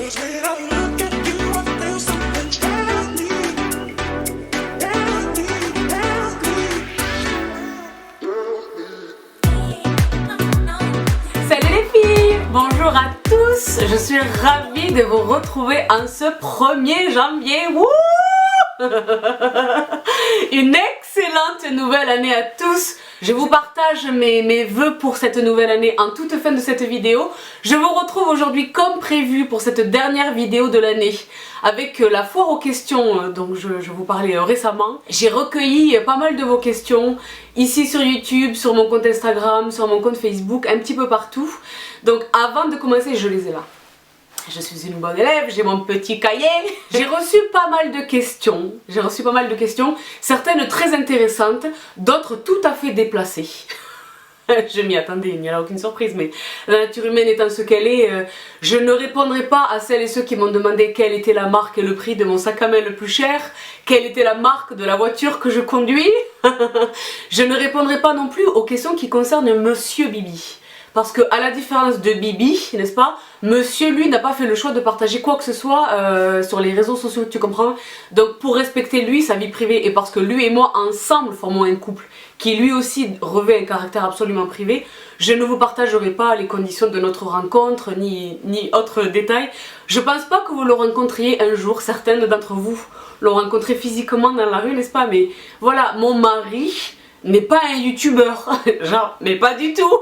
'Cause when I look at you, I feel something tell me, tell me, tell me. Salut les filles, bonjour à tous, je suis ravie de vous retrouver en ce 1er janvier. Wouh Une excellente nouvelle année à tous. Je vous partage mes vœux pour cette nouvelle année en toute fin de cette vidéo. Je vous retrouve aujourd'hui comme prévu pour cette dernière vidéo de l'année avec la foire aux questions dont je vous parlais récemment. J'ai recueilli pas mal de vos questions ici sur YouTube, sur mon compte Instagram, sur mon compte Facebook, un petit peu partout. Donc avant de commencer, je les ai là. Je suis une bonne élève, j'ai mon petit cahier. J'ai reçu pas mal de questions. Certaines très intéressantes, d'autres tout à fait déplacées. Je m'y attendais, il n'y a aucune surprise, mais la nature humaine étant ce qu'elle est, je ne répondrai pas à celles et ceux qui m'ont demandé quelle était la marque et le prix de mon sac à main le plus cher, quelle était la marque de la voiture que je conduis. Je ne répondrai pas non plus aux questions qui concernent Monsieur Bibi. Parce que à la différence de Bibi, n'est-ce pas, monsieur lui n'a pas fait le choix de partager quoi que ce soit sur les réseaux sociaux, tu comprends? Donc pour respecter lui, sa vie privée, et parce que lui et moi ensemble formons un couple qui lui aussi revêt un caractère absolument privé, je ne vous partagerai pas les conditions de notre rencontre ni autres détails. Je pense pas que vous le rencontriez un jour, certaines d'entre vous l'ont rencontré physiquement dans la rue, n'est-ce pas? Mais voilà, mon mari n'est pas un youtubeur, genre, mais pas du tout.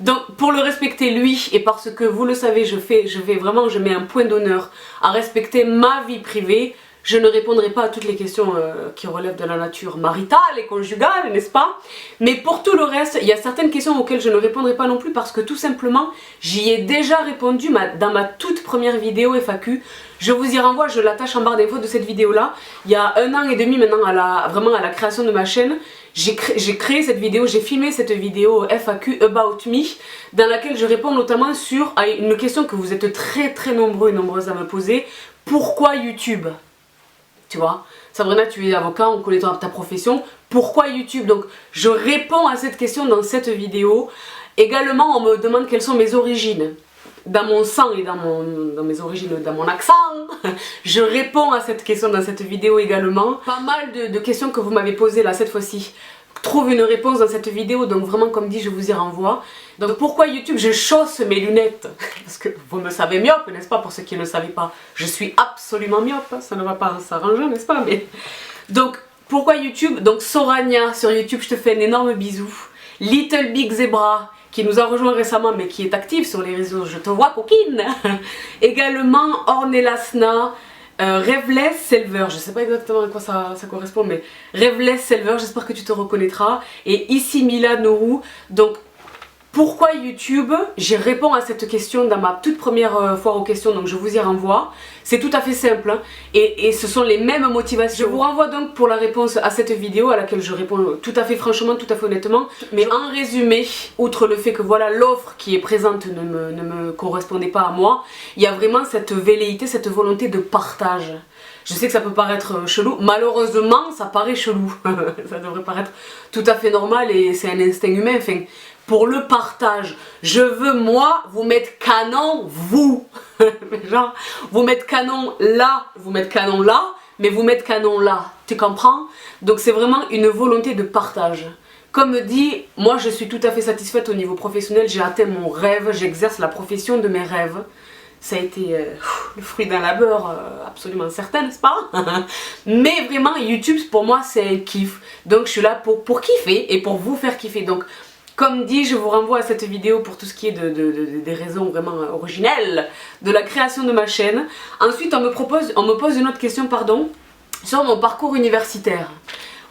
Donc pour le respecter lui, et parce que vous le savez, je mets un point d'honneur à respecter ma vie privée, je ne répondrai pas à toutes les questions qui relèvent de la nature maritale et conjugale, n'est-ce pas? Mais pour tout le reste, il y a certaines questions auxquelles je ne répondrai pas non plus parce que tout simplement, j'y ai déjà répondu dans ma toute première vidéo FAQ. Je vous y renvoie, je l'attache en barre d'infos de cette vidéo là. Il y a 1 an et demi maintenant vraiment à la création de ma chaîne. J'ai créé cette vidéo, j'ai filmé cette vidéo FAQ About Me, dans laquelle je réponds notamment sur une question que vous êtes très nombreux et nombreuses à me poser. Pourquoi YouTube? Tu vois, Sabrina, tu es avocat, on connaît ta profession. Pourquoi YouTube? Donc je réponds à cette question dans cette vidéo. Également, on me demande quelles sont mes origines. Dans mon sang et dans mes origines, dans mon accent, je réponds à cette question dans cette vidéo également. Pas mal de questions que vous m'avez posées là cette fois-ci trouvent une réponse dans cette vidéo, donc vraiment comme dit je vous y renvoie. Donc pourquoi YouTube? Je chausse mes lunettes, parce que vous me savez myope, n'est-ce pas? Pour ceux qui ne le savaient pas, je suis absolument myope, ça ne va pas s'arranger, n'est-ce pas? Mais donc pourquoi YouTube? Donc Sorania sur YouTube, je te fais un énorme bisou. Little Big Zebra, qui nous a rejoint récemment mais qui est active sur les réseaux, je te vois coquine. Également Ornelasna, Rêveless Selver, je sais pas exactement à quoi ça correspond, mais Rêveless Selver, j'espère que tu te reconnaîtras. Et ici Mila Nourou. Donc pourquoi YouTube? J'y réponds à cette question dans ma toute première foire aux questions, donc je vous y renvoie. C'est tout à fait simple hein, et ce sont les mêmes motivations. Je vous renvoie donc pour la réponse à cette vidéo à laquelle je réponds tout à fait franchement, tout à fait honnêtement. Mais en résumé, outre le fait que voilà l'offre qui est présente ne me correspondait pas à moi, il y a vraiment cette velléité, cette volonté de partage. Je sais que ça peut paraître chelou, malheureusement ça paraît chelou. Ça devrait paraître tout à fait normal et c'est un instinct humain. Enfin, pour le partage, je veux moi vous mettre canon, vous. Genre, vous mettre canon là, vous mettre canon là, mais vous mettre canon là. Tu comprends? Donc c'est vraiment une volonté de partage. Comme dit, moi je suis tout à fait satisfaite au niveau professionnel, j'ai atteint mon rêve, j'exerce la profession de mes rêves. Ça a été le fruit d'un labeur absolument certain, n'est-ce pas? Mais vraiment, YouTube pour moi c'est un kiff. Donc je suis là pour kiffer et pour vous faire kiffer. Donc comme dit, je vous renvoie à cette vidéo pour tout ce qui est des raisons vraiment originelles de la création de ma chaîne. Ensuite, on me pose une autre question, pardon, sur mon parcours universitaire.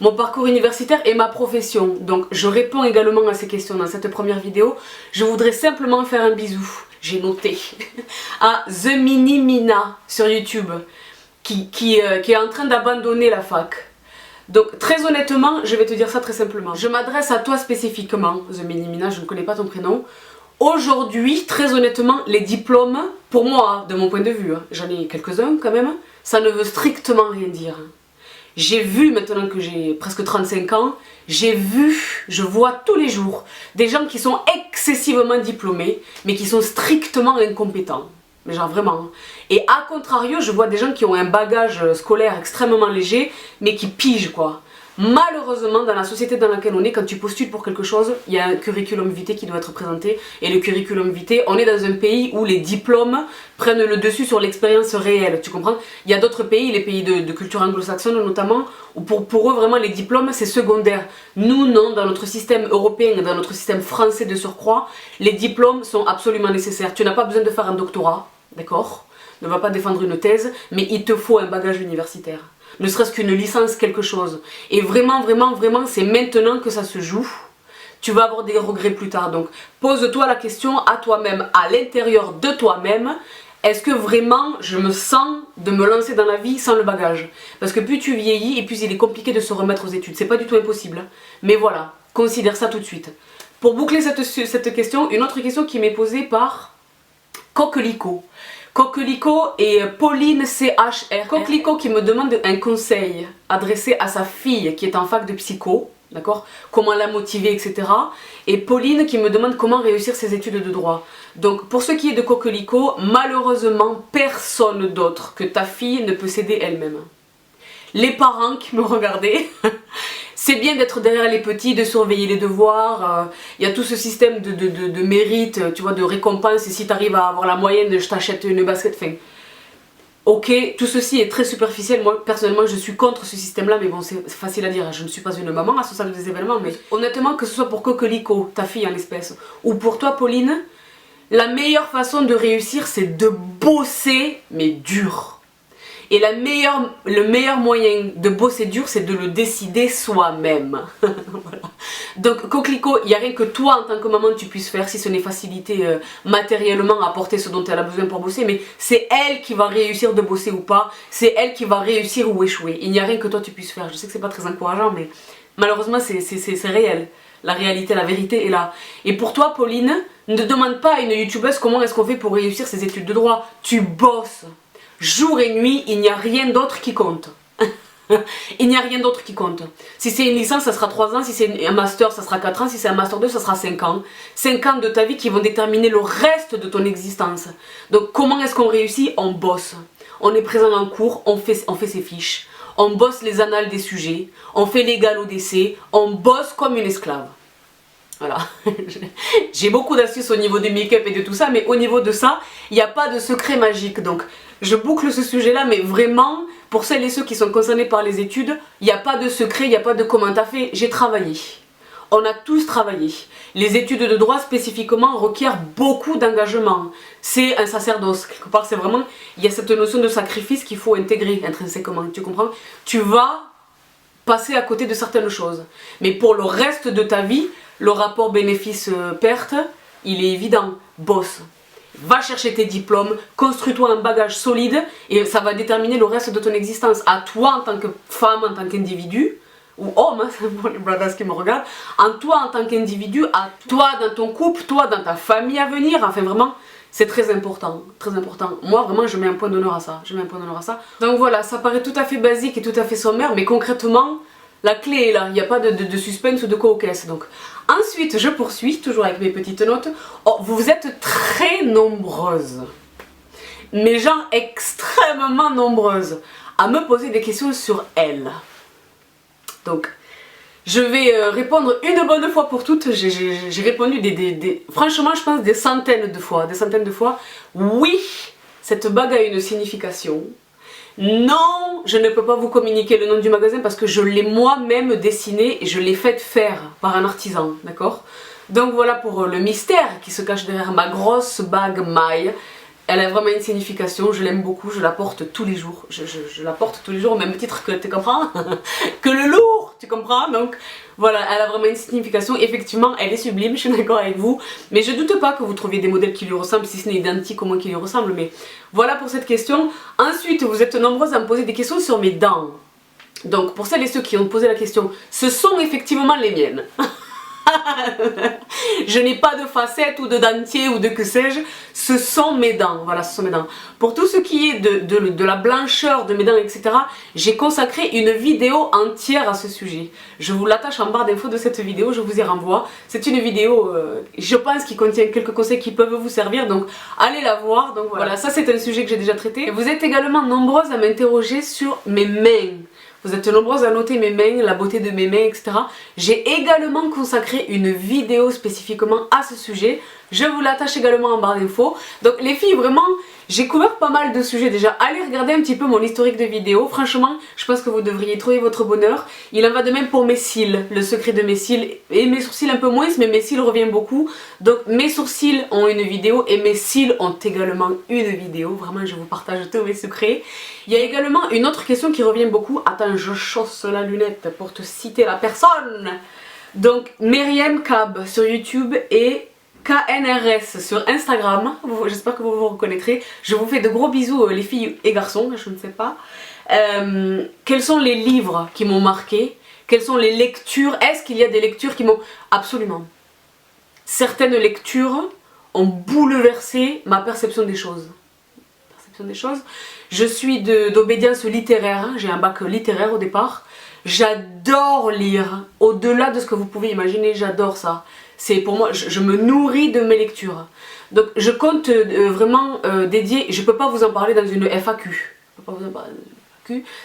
Mon parcours universitaire et ma profession. Donc je réponds également à ces questions dans cette première vidéo. Je voudrais simplement faire un bisou, j'ai noté, à The Mini Mina sur YouTube, qui est en train d'abandonner la fac. Donc très honnêtement, je vais te dire ça très simplement. Je m'adresse à toi spécifiquement, The Mini Mina, je ne connais pas ton prénom. Aujourd'hui, très honnêtement, les diplômes, pour moi, de mon point de vue, j'en ai quelques-uns quand même, ça ne veut strictement rien dire. J'ai vu, maintenant que j'ai presque 35 ans, je vois tous les jours des gens qui sont excessivement diplômés, mais qui sont strictement incompétents. Mais genre vraiment. Et à contrario, je vois des gens qui ont un bagage scolaire extrêmement léger, mais qui pigent quoi. Malheureusement, dans la société dans laquelle on est, quand tu postules pour quelque chose, il y a un curriculum vitae qui doit être présenté. Et le curriculum vitae, on est dans un pays où les diplômes prennent le dessus sur l'expérience réelle, tu comprends? Il y a d'autres pays, les pays de culture anglo-saxonne notamment, où pour eux vraiment les diplômes c'est secondaire. Nous non, dans notre système européen, dans notre système français de surcroît, les diplômes sont absolument nécessaires. Tu n'as pas besoin de faire un doctorat, d'accord? Ne va pas défendre une thèse, mais il te faut un bagage universitaire. Ne serait-ce qu'une licence, quelque chose. Et vraiment, vraiment, vraiment, c'est maintenant que ça se joue. Tu vas avoir des regrets plus tard. Donc, pose-toi la question à toi-même, à l'intérieur de toi-même. Est-ce que vraiment je me sens de me lancer dans la vie sans le bagage? Parce que plus tu vieillis, et plus il est compliqué de se remettre aux études. C'est pas du tout impossible. Mais voilà, considère ça tout de suite. Pour boucler cette question, une autre question qui m'est posée par Coquelicot. Coquelicot et Pauline CHR. Coquelicot qui me demande un conseil adressé à sa fille qui est en fac de psycho, d'accord? Comment la motiver, etc. Et Pauline qui me demande comment réussir ses études de droit. Donc pour ce qui est de Coquelicot, malheureusement personne d'autre que ta fille ne peut s'aider elle-même. Les parents qui me regardaient, c'est bien d'être derrière les petits, de surveiller les devoirs, y a tout ce système de mérite, tu vois, de récompense, et si tu arrives à avoir la moyenne, je t'achète une basket, fin. Ok, tout ceci est très superficiel, moi personnellement je suis contre ce système-là, mais bon c'est facile à dire, je ne suis pas une maman responsable des événements, mais honnêtement que ce soit pour Coquelicot, ta fille en l'espèce, ou pour toi Pauline, la meilleure façon de réussir c'est de bosser, mais dur. Et le meilleur moyen de bosser dur, c'est de le décider soi-même. Voilà. Donc Coquelicot, il n'y a rien que toi en tant que maman tu puisses faire, si ce n'est faciliter matériellement, apporter ce dont elle a besoin pour bosser, mais c'est elle qui va réussir de bosser ou pas, c'est elle qui va réussir ou échouer. Il n'y a rien que toi tu puisses faire. Je sais que c'est pas très encourageant, mais malheureusement c'est réel. La réalité, la vérité est là. Et pour toi Pauline, ne demande pas à une youtubeuse comment est-ce qu'on fait pour réussir ses études de droit. Tu bosses. Jour et nuit, il n'y a rien d'autre qui compte. Il n'y a rien d'autre qui compte. Si c'est une licence, ça sera 3 ans. Si c'est un master, ça sera 4 ans. Si c'est un master 2, ça sera 5 ans. 5 ans de ta vie qui vont déterminer le reste de ton existence. Donc comment est-ce qu'on réussit? On bosse. On est présent en cours, on fait ses fiches. On bosse les annales des sujets. On fait l'égal au décès. On bosse comme une esclave. Voilà, j'ai beaucoup d'astuces au niveau du make-up et de tout ça, mais au niveau de ça, il n'y a pas de secret magique. Donc je boucle ce sujet-là, mais vraiment, pour celles et ceux qui sont concernés par les études, il n'y a pas de secret, il n'y a pas de comment t'as fait, j'ai travaillé. On a tous travaillé. Les études de droit spécifiquement requièrent beaucoup d'engagement. C'est un sacerdoce, quelque part, c'est vraiment, il y a cette notion de sacrifice qu'il faut intégrer intrinsèquement, tu comprends? Tu vas passer à côté de certaines choses. Mais pour le reste de ta vie, le rapport bénéfice-perte, il est évident. Bosse. Va chercher tes diplômes, construis-toi un bagage solide et ça va déterminer le reste de ton existence. À toi en tant que femme, en tant qu'individu, ou homme, c'est pour les brothers qui me regardent, en toi en tant qu'individu, à toi dans ton couple, toi dans ta famille à venir, enfin vraiment, c'est très important, très important. Moi vraiment je mets un point d'honneur à ça, Donc voilà, ça paraît tout à fait basique et tout à fait sommaire, mais concrètement, la clé est là, il n'y a pas de suspense ou de coquesse. Donc ensuite, je poursuis, toujours avec mes petites notes. Oh, vous êtes très nombreuses, mais genre extrêmement nombreuses, à me poser des questions sur elle. Donc, je vais répondre une bonne fois pour toutes. J'ai répondu franchement, je pense des centaines de fois. Oui, cette bague a une signification. Non, je ne peux pas vous communiquer le nom du magasin parce que je l'ai moi-même dessiné et je l'ai fait faire par un artisan, d'accord? Donc voilà pour le mystère qui se cache derrière ma grosse bague maille. Elle a vraiment une signification, je l'aime beaucoup, je la porte tous les jours. Je la porte tous les jours au même titre que, tu comprends? Que le lourd, tu comprends? Donc voilà, elle a vraiment une signification. Effectivement, elle est sublime, je suis d'accord avec vous. Mais je doute pas que vous trouviez des modèles qui lui ressemblent, si ce n'est identique au moins qui lui ressemblent. Mais voilà pour cette question. Ensuite, vous êtes nombreuses à me poser des questions sur mes dents. Donc pour celles et ceux qui ont posé la question, ce sont effectivement les miennes. Je n'ai pas de facettes ou de dentier ou de que sais-je, ce sont mes dents, voilà, ce sont mes dents. Pour tout ce qui est de la blancheur de mes dents, etc., j'ai consacré une vidéo entière à ce sujet. Je vous l'attache en barre d'infos de cette vidéo, je vous y renvoie. C'est une vidéo, je pense, qui contient quelques conseils qui peuvent vous servir, donc allez la voir. Donc voilà, ça c'est un sujet que j'ai déjà traité. Et vous êtes également nombreuses à m'interroger sur mes mains. Vous êtes nombreuses à noter mes mains, la beauté de mes mains, etc. J'ai également consacré une vidéo spécifiquement à ce sujet. Je vous l'attache également en barre d'infos. Donc les filles, vraiment, j'ai couvert pas mal de sujets déjà. Allez regarder un petit peu mon historique de vidéos. Franchement, je pense que vous devriez trouver votre bonheur. Il en va de même pour mes cils, le secret de mes cils. Et mes sourcils un peu moins, mais mes cils reviennent beaucoup. Donc mes sourcils ont une vidéo et mes cils ont également une vidéo. Vraiment, je vous partage tous mes secrets. Il y a également une autre question qui revient beaucoup. Attends, je chausse la lunette pour te citer la personne. Donc Myriam Cab sur YouTube et KNRS sur Instagram, j'espère que vous vous reconnaîtrez. Je vous fais de gros bisous les filles et garçons, je ne sais pas. Quels sont les livres qui m'ont marqué? Quelles sont les lectures? Est-ce qu'il y a des lectures qui m'ont... Absolument. Certaines lectures ont bouleversé ma perception des choses. Je suis d'obédience littéraire, j'ai un bac littéraire au départ. J'adore lire, au-delà de ce que vous pouvez imaginer, j'adore ça. C'est pour moi, je me nourris de mes lectures. Donc je compte vraiment dédier, je peux pas vous en parler dans une FAQ.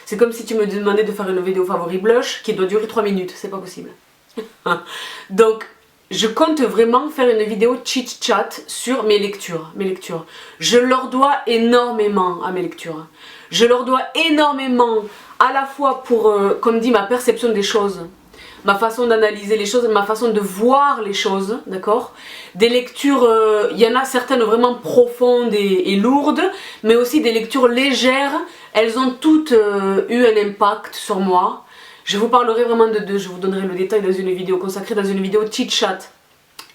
C'est comme si tu me demandais de faire une vidéo favori blush qui doit durer 3 minutes, c'est pas possible. Donc je compte vraiment faire une vidéo chit-chat sur mes lectures. Je leur dois énormément à mes lectures. Je leur dois énormément à la fois pour, comme dit, ma perception des choses, ma façon d'analyser les choses, ma façon de voir les choses, d'accord? Des lectures, il y en a certaines vraiment profondes et lourdes, mais aussi des lectures légères. Elles ont toutes eu un impact sur moi. Je vous parlerai vraiment de deux, je vous donnerai le détail dans une vidéo consacrée, dans une vidéo chit-chat.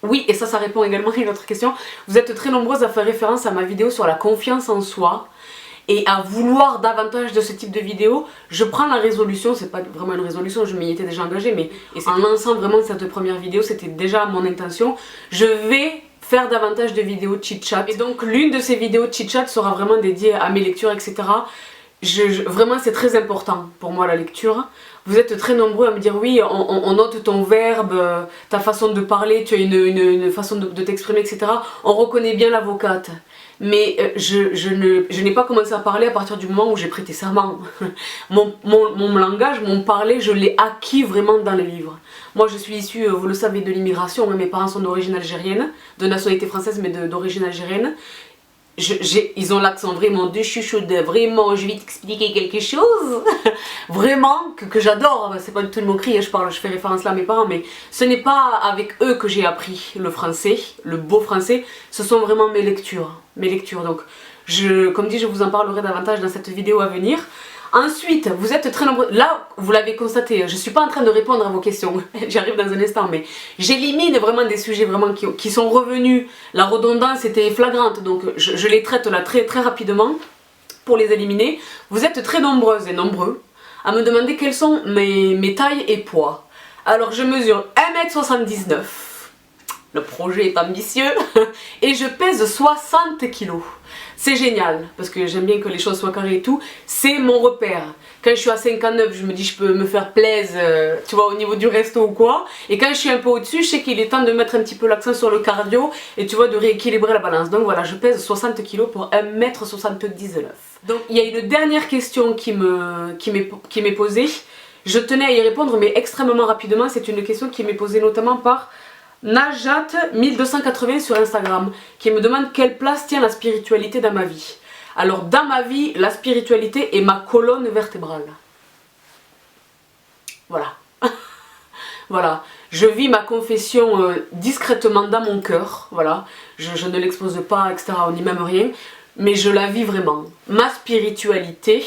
Oui, et ça répond également à une autre question. Vous êtes très nombreuses à faire référence à ma vidéo sur la confiance en soi et à vouloir davantage de ce type de vidéo. Je prends la résolution, c'est pas vraiment une résolution, je m'y étais déjà engagée, mais en lançant vraiment cette première vidéo, c'était déjà mon intention. Je vais faire davantage de vidéos chit-chat. Et donc l'une de ces vidéos chit-chat sera vraiment dédiée à mes lectures, etc. Vraiment c'est très important pour moi la lecture. Vous êtes très nombreux à me dire oui, on note ton verbe, ta façon de parler, tu as une façon de t'exprimer, etc. On reconnaît bien l'avocate. Mais je n'ai pas commencé à parler à partir du moment où j'ai prêté serment. Mon langage, mon parler, je l'ai acquis vraiment dans les livres. Moi je suis issue, vous le savez, de l'immigration. Mes parents sont d'origine algérienne, de nationalité française mais d'origine algérienne. Ils ont l'accent vraiment de chouchoude, vraiment je vais t'expliquer quelque chose vraiment que j'adore, c'est pas du tout le mot-cri, je fais référence là à mes parents, mais ce n'est pas avec eux que j'ai appris le français, le beau français, ce sont vraiment mes lectures, donc comme dit je vous en parlerai davantage dans cette vidéo à venir. Ensuite, vous êtes très nombreux, là vous l'avez constaté, je suis pas en train de répondre à vos questions, j'arrive dans un instant, mais j'élimine vraiment des sujets vraiment qui sont revenus, la redondance était flagrante, donc je les traite là très rapidement pour les éliminer. Vous êtes très nombreuses et nombreux à me demander quelles sont mes tailles et poids. Alors je mesure 1m79, le projet est ambitieux, et je pèse 60 kg. C'est génial, parce que j'aime bien que les choses soient carrées et tout, c'est mon repère. Quand je suis à 59, je me dis je peux me faire plaisir, tu vois, au niveau du resto ou quoi. Et quand je suis un peu au-dessus, je sais qu'il est temps de mettre un petit peu l'accent sur le cardio et tu vois, de rééquilibrer la balance. Donc voilà, je pèse 60 kg pour 1m79. Donc il y a une dernière question qui m'est posée. Je tenais à y répondre, mais extrêmement rapidement. C'est une question qui m'est posée notamment par Najat 1280 sur Instagram, qui me demande quelle place tient la spiritualité dans ma vie. Alors dans ma vie, la spiritualité est ma colonne vertébrale. Voilà. Voilà. Je vis ma confession discrètement dans mon cœur, voilà. Je ne l'expose pas, etc., ni même rien, mais je la vis vraiment. Ma spiritualité,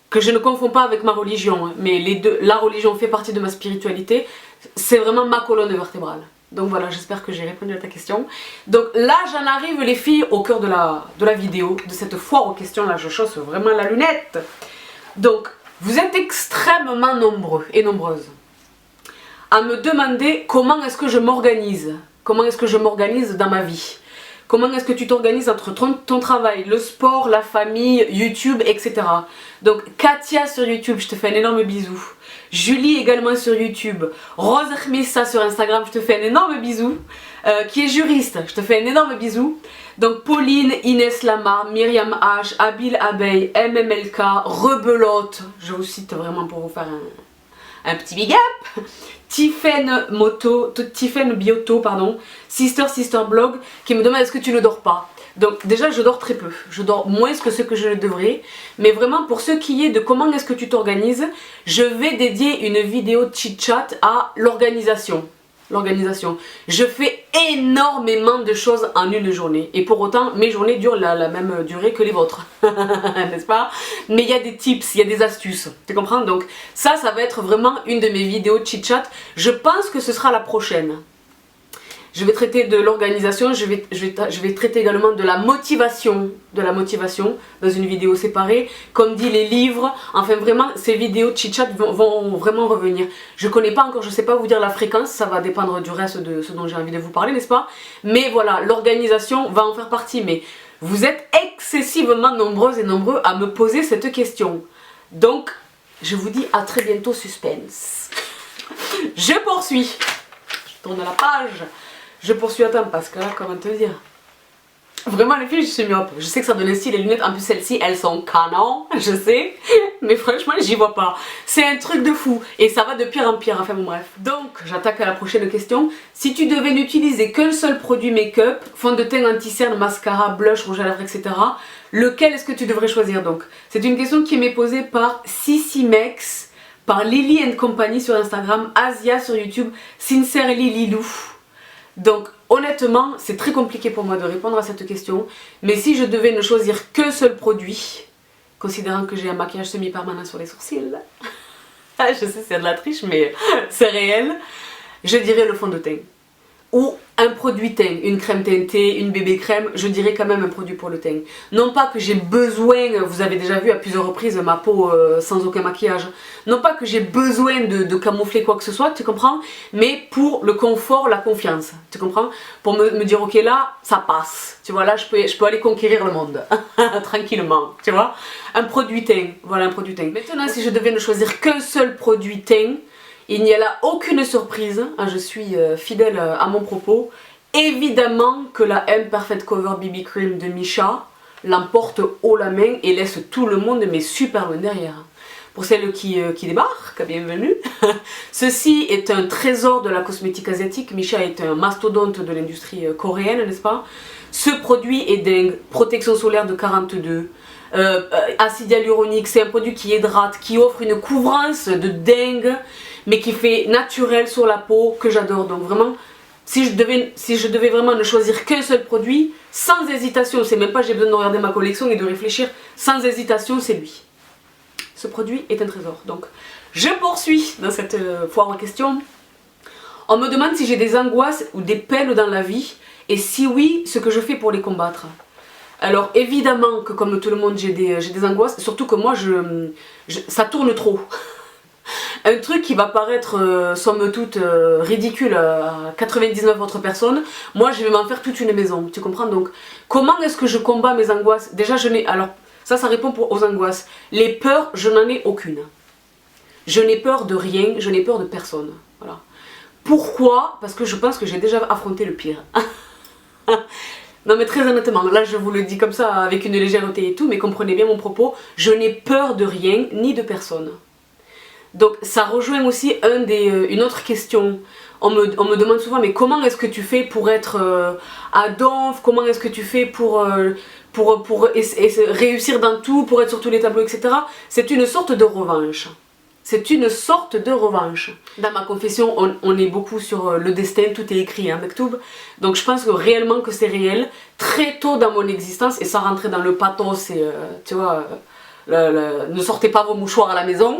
que je ne confonds pas avec ma religion, mais les deux, la religion fait partie de ma spiritualité, c'est vraiment ma colonne vertébrale. Donc voilà, j'espère que j'ai répondu à ta question. Donc là, j'en arrive les filles au cœur de la vidéo, de cette foire aux questions. Là, je chausse vraiment la lunette. Donc, vous êtes extrêmement nombreux et nombreuses à me demander comment est-ce que je m'organise. Comment est-ce que je m'organise dans ma vie. Comment est-ce que tu t'organises entre ton travail, le sport, la famille, YouTube, etc. Donc Katia sur YouTube, je te fais un énorme bisou. Julie également sur YouTube. Rose Khmissa sur Instagram, je te fais un énorme bisou. Qui est juriste, je te fais un énorme bisou. Donc Pauline, Inès Lamar, Myriam H, Abil Abeille, MMLK, Rebelote, je vous cite vraiment pour vous faire un petit big up. Tiffen Bioto, pardon, Sister Blog, qui me demande est-ce que tu ne dors pas. Donc déjà je dors très peu, je dors moins que ce que je devrais, mais vraiment pour ce qui est de comment est-ce que tu t'organises, je vais dédier une vidéo chit-chat à l'organisation. Je fais énormément de choses en une journée et pour autant mes journées durent la même durée que les vôtres, n'est-ce pas? Mais il y a des tips, il y a des astuces, tu comprends? Donc ça va être vraiment une de mes vidéos chit-chat. Je pense que ce sera la prochaine. Je vais traiter de l'organisation, je vais traiter également de la motivation dans une vidéo séparée, comme dit les livres, enfin vraiment ces vidéos chit-chat vont vraiment revenir. Je connais pas encore, je sais pas vous dire la fréquence, ça va dépendre du reste de ce dont j'ai envie de vous parler, n'est-ce pas? Mais voilà, l'organisation va en faire partie, mais vous êtes excessivement nombreuses et nombreux à me poser cette question. Donc, je vous dis à très bientôt, suspense. Je poursuis, je tourne la page. Je poursuis, attends, parce que là, comment te dire? Vraiment, les filles, je suis myope. Je sais que ça donne un style, les lunettes, en plus, celles-ci, elles sont canon, je sais. Mais franchement, j'y vois pas. C'est un truc de fou. Et ça va de pire en pire, enfin bon, bref. Donc, j'attaque à la prochaine question. Si tu devais n'utiliser qu'un seul produit make-up, fond de teint anti-cerne, mascara, blush, rouge à lèvres, etc., lequel est-ce que tu devrais choisir donc? C'est une question qui m'est posée par Sissimex, par Lily & Company sur Instagram, Asia sur YouTube, Sincerely Lilou. Donc honnêtement c'est très compliqué pour moi de répondre à cette question, mais si je devais ne choisir qu'un seul produit, considérant que j'ai un maquillage semi-permanent sur les sourcils, je sais c'est de la triche mais c'est réel, je dirais le fond de teint. Ou un produit teint, une crème teintée, une bébé crème, je dirais quand même un produit pour le teint. Non pas que j'ai besoin, vous avez déjà vu à plusieurs reprises ma peau sans aucun maquillage, non pas que j'ai besoin de camoufler quoi que ce soit, tu comprends, mais pour le confort, la confiance, tu comprends, pour me dire ok là, ça passe, tu vois, là je peux aller conquérir le monde, tranquillement, tu vois, un produit teint, voilà un produit teint. Maintenant si je devais ne choisir qu'un seul produit teint, il n'y a là aucune surprise, hein, je suis fidèle à mon propos. Évidemment que la Imperfect Cover BB Cream de Missha l'emporte haut la main et laisse tout le monde mais super loin derrière. Pour celles qui débarquent, bienvenue. Ceci est un trésor de la cosmétique asiatique. Missha est un mastodonte de l'industrie coréenne, n'est-ce pas? Ce produit est dingue, protection solaire de 42. Acide hyaluronique, c'est un produit qui hydrate, qui offre une couvrance de dingue, mais qui fait naturel sur la peau, que j'adore. Donc vraiment, si je devais vraiment ne choisir qu'un seul produit, sans hésitation, c'est même pas j'ai besoin de regarder ma collection et de réfléchir, sans hésitation, c'est lui. Ce produit est un trésor. Donc je poursuis dans cette foire en question. On me demande si j'ai des angoisses ou des peines dans la vie, et si oui, ce que je fais pour les combattre. Alors évidemment que comme tout le monde j'ai des angoisses, surtout que moi ça tourne trop. Un truc qui va paraître somme toute ridicule à 99 autres personnes, moi je vais m'en faire toute une maison, tu comprends? Donc comment est-ce que je combats mes angoisses? Déjà alors ça répond aux angoisses. Les peurs, je n'en ai aucune. Je n'ai peur de rien, je n'ai peur de personne. Voilà. Pourquoi? Parce que je pense que j'ai déjà affronté le pire. Non mais très honnêtement, là je vous le dis comme ça avec une légèreté et tout, mais comprenez bien mon propos, je n'ai peur de rien ni de personne. Donc ça rejoint aussi une autre question. On me demande souvent mais comment est-ce que tu fais pour être à donf, comment est-ce que tu fais pour réussir dans tout, pour être sur tous les tableaux, etc. C'est une sorte de revanche. C'est une sorte de revanche. Dans ma confession, on est beaucoup sur le destin, tout est écrit, hein, Mektoub. Donc je pense réellement que c'est réel. Très tôt dans mon existence, et ça rentrait dans le pathos, et tu vois, ne sortez pas vos mouchoirs à la maison.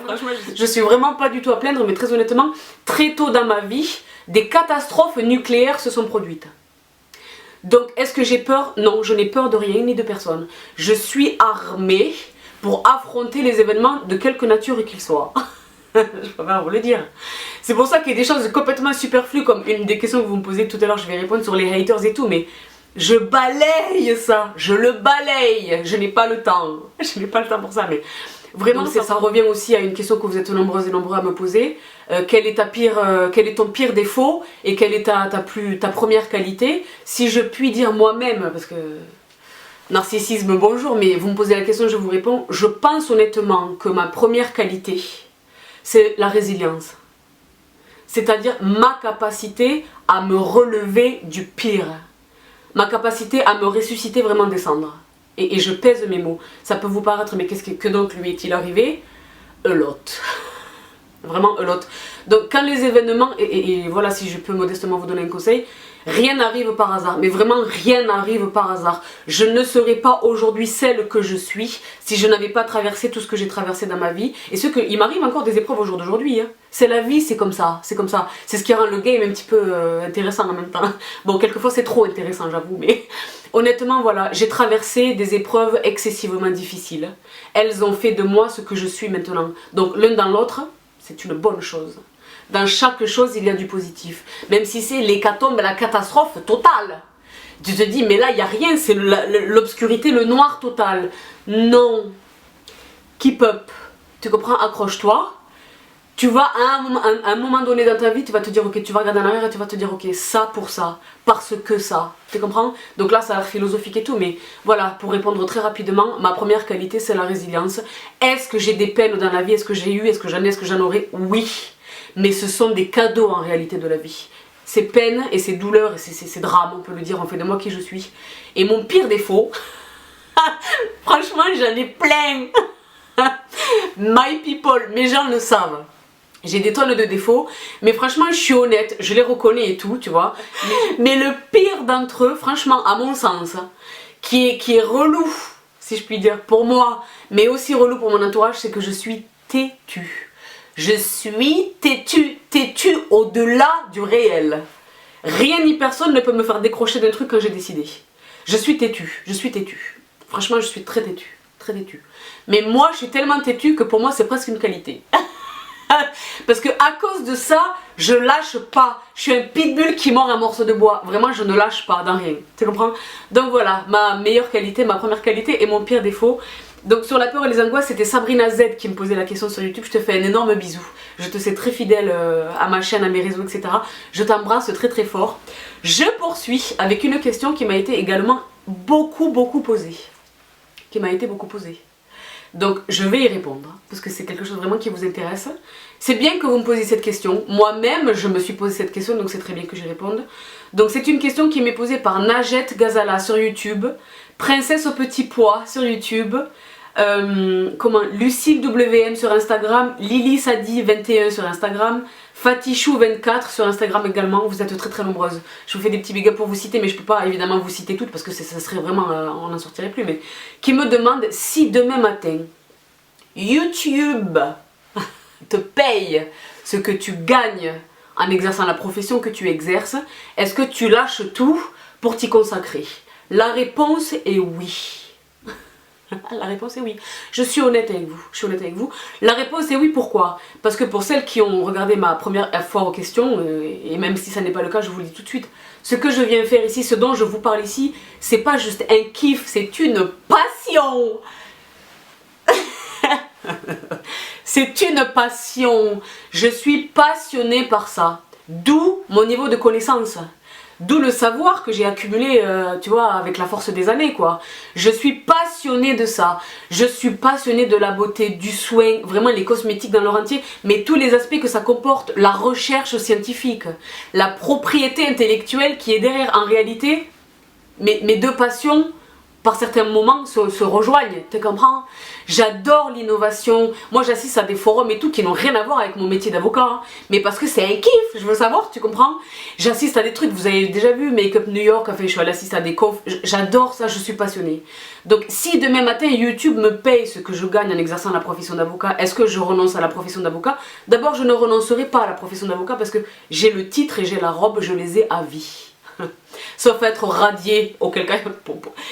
Franchement, je suis vraiment pas du tout à plaindre, mais très honnêtement, très tôt dans ma vie, des catastrophes nucléaires se sont produites. Donc est-ce que j'ai peur? Non, je n'ai peur de rien ni de personne. Je suis armée pour affronter les événements de quelque nature qu'ils soient. Je préfère vous le dire. C'est pour ça qu'il y a des choses complètement superflues, comme une des questions que vous me posez tout à l'heure, je vais répondre sur les haters et tout, mais je balaye ça, je le balaye, je n'ai pas le temps. Je n'ai pas le temps pour ça, mais vraiment ça revient aussi à une question que vous êtes nombreuses et nombreux à me poser. Quel est ton pire défaut et quelle est ta première qualité? Si je puis dire moi-même, parce que narcissisme bonjour, mais vous me posez la question, je vous réponds. Je pense honnêtement que ma première qualité, c'est la résilience. C'est-à-dire ma capacité à me relever du pire. Ma capacité à me ressusciter, vraiment descendre. Et je pèse mes mots. Ça peut vous paraître, mais que donc lui est-il arrivé? A lot. Vraiment a lot. Donc quand les événements, et voilà, si je peux modestement vous donner un conseil, rien n'arrive par hasard, mais vraiment rien n'arrive par hasard. Je ne serais pas aujourd'hui celle que je suis si je n'avais pas traversé tout ce que j'ai traversé dans ma vie. Et il m'arrive encore des épreuves au jour d'aujourd'hui. Hein. C'est la vie, c'est comme ça, c'est comme ça. C'est ce qui rend le game un petit peu intéressant en même temps. Bon, quelquefois c'est trop intéressant, j'avoue, mais honnêtement, voilà, j'ai traversé des épreuves excessivement difficiles. Elles ont fait de moi ce que je suis maintenant. Donc l'un dans l'autre, c'est une bonne chose. Dans chaque chose, il y a du positif. Même si c'est l'hécatombe, la catastrophe totale. Tu te dis, mais là, il n'y a rien, c'est l'obscurité, le noir total. Non. Keep up. Tu comprends? Accroche-toi. Tu vas, à un moment donné dans ta vie, tu vas te dire, ok, tu vas regarder en arrière et tu vas te dire, ok, ça pour ça, parce que ça. Tu comprends? Donc là, ça a l'air philosophique et tout, mais voilà, pour répondre très rapidement, ma première qualité, c'est la résilience. Est-ce que j'ai des peines dans la vie? Est-ce que j'ai eu? Est-ce que j'en ai? Est-ce que j'en aurai? Oui. Mais ce sont des cadeaux en réalité de la vie. Ces peines et ces douleurs et ces drames, on peut le dire, ont fait de moi qui je suis. Et mon pire défaut, franchement j'en ai plein. My people, mes gens le savent. J'ai des tonnes de défauts, mais franchement je suis honnête, je les reconnais et tout, tu vois. Mais le pire d'entre eux, franchement à mon sens, qui est relou, si je puis dire, pour moi, mais aussi relou pour mon entourage, c'est que je suis têtue. Je suis têtue au-delà du réel. Rien ni personne ne peut me faire décrocher d'un truc que j'ai décidé. Je suis têtue. Franchement, je suis très têtue. Mais moi, je suis tellement têtue que pour moi, c'est presque une qualité. Parce que à cause de ça, je lâche pas. Je suis un pitbull qui mord un morceau de bois. Vraiment, je ne lâche pas dans rien. Tu comprends? Donc voilà, ma meilleure qualité, ma première qualité et mon pire défaut. Donc sur la peur et les angoisses, c'était Sabrina Z qui me posait la question sur YouTube. Je te fais un énorme bisou. Je te sais très fidèle à ma chaîne, à mes réseaux, etc. Je t'embrasse très fort. Je poursuis avec une question qui m'a été également beaucoup posée. Donc je vais y répondre, parce que c'est quelque chose vraiment qui vous intéresse. C'est bien que vous me posiez cette question. Moi-même, je me suis posé cette question, donc c'est très bien que j'y réponde. Donc c'est une question qui m'est posée par Najet Gazala sur YouTube, Princesse au petit pois sur YouTube, Lucille WM sur Instagram, Lily Sadi 21 sur Instagram, Fatichou 24 sur Instagram également. Vous êtes très nombreuses. Je vous fais des petits big up pour vous citer, mais je peux pas évidemment vous citer toutes parce que ça serait vraiment, on n'en sortirait plus. Mais qui me demande si demain matin YouTube te paye ce que tu gagnes en exerçant la profession que tu exerces, est-ce que tu lâches tout pour t'y consacrer? La réponse est oui. La réponse est oui. Je suis honnête avec vous. La réponse est oui, pourquoi? Parce que pour celles qui ont regardé ma première fois aux questions, et même si ça n'est pas le cas, je vous le dis tout de suite, ce que je viens faire ici, ce dont je vous parle ici, c'est pas juste un kiff, c'est une passion. C'est une passion. Je suis passionnée par ça. D'où mon niveau de connaissance. D'où le savoir que j'ai accumulé, tu vois, avec la force des années, quoi. Je suis passionnée de ça. Je suis passionnée de la beauté, du soin, vraiment les cosmétiques dans leur entier, mais tous les aspects que ça comporte, la recherche scientifique, la propriété intellectuelle qui est derrière. En réalité, mes deux passions, par certains moments, se rejoignent, tu comprends? J'adore l'innovation. Moi, j'assiste à des forums et tout qui n'ont rien à voir avec mon métier d'avocat, hein. Mais parce que c'est un kiff, je veux savoir, tu comprends? J'assiste à des trucs, vous avez déjà vu Make Up New York, enfin, je suis allée assister à des confs, j'adore ça, je suis passionnée. Donc, si demain matin, YouTube me paye ce que je gagne en exerçant la profession d'avocat, est-ce que je renonce à la profession d'avocat? D'abord, je ne renoncerai pas à la profession d'avocat parce que j'ai le titre et j'ai la robe, je les ai à vie. Sauf être radié, auquel cas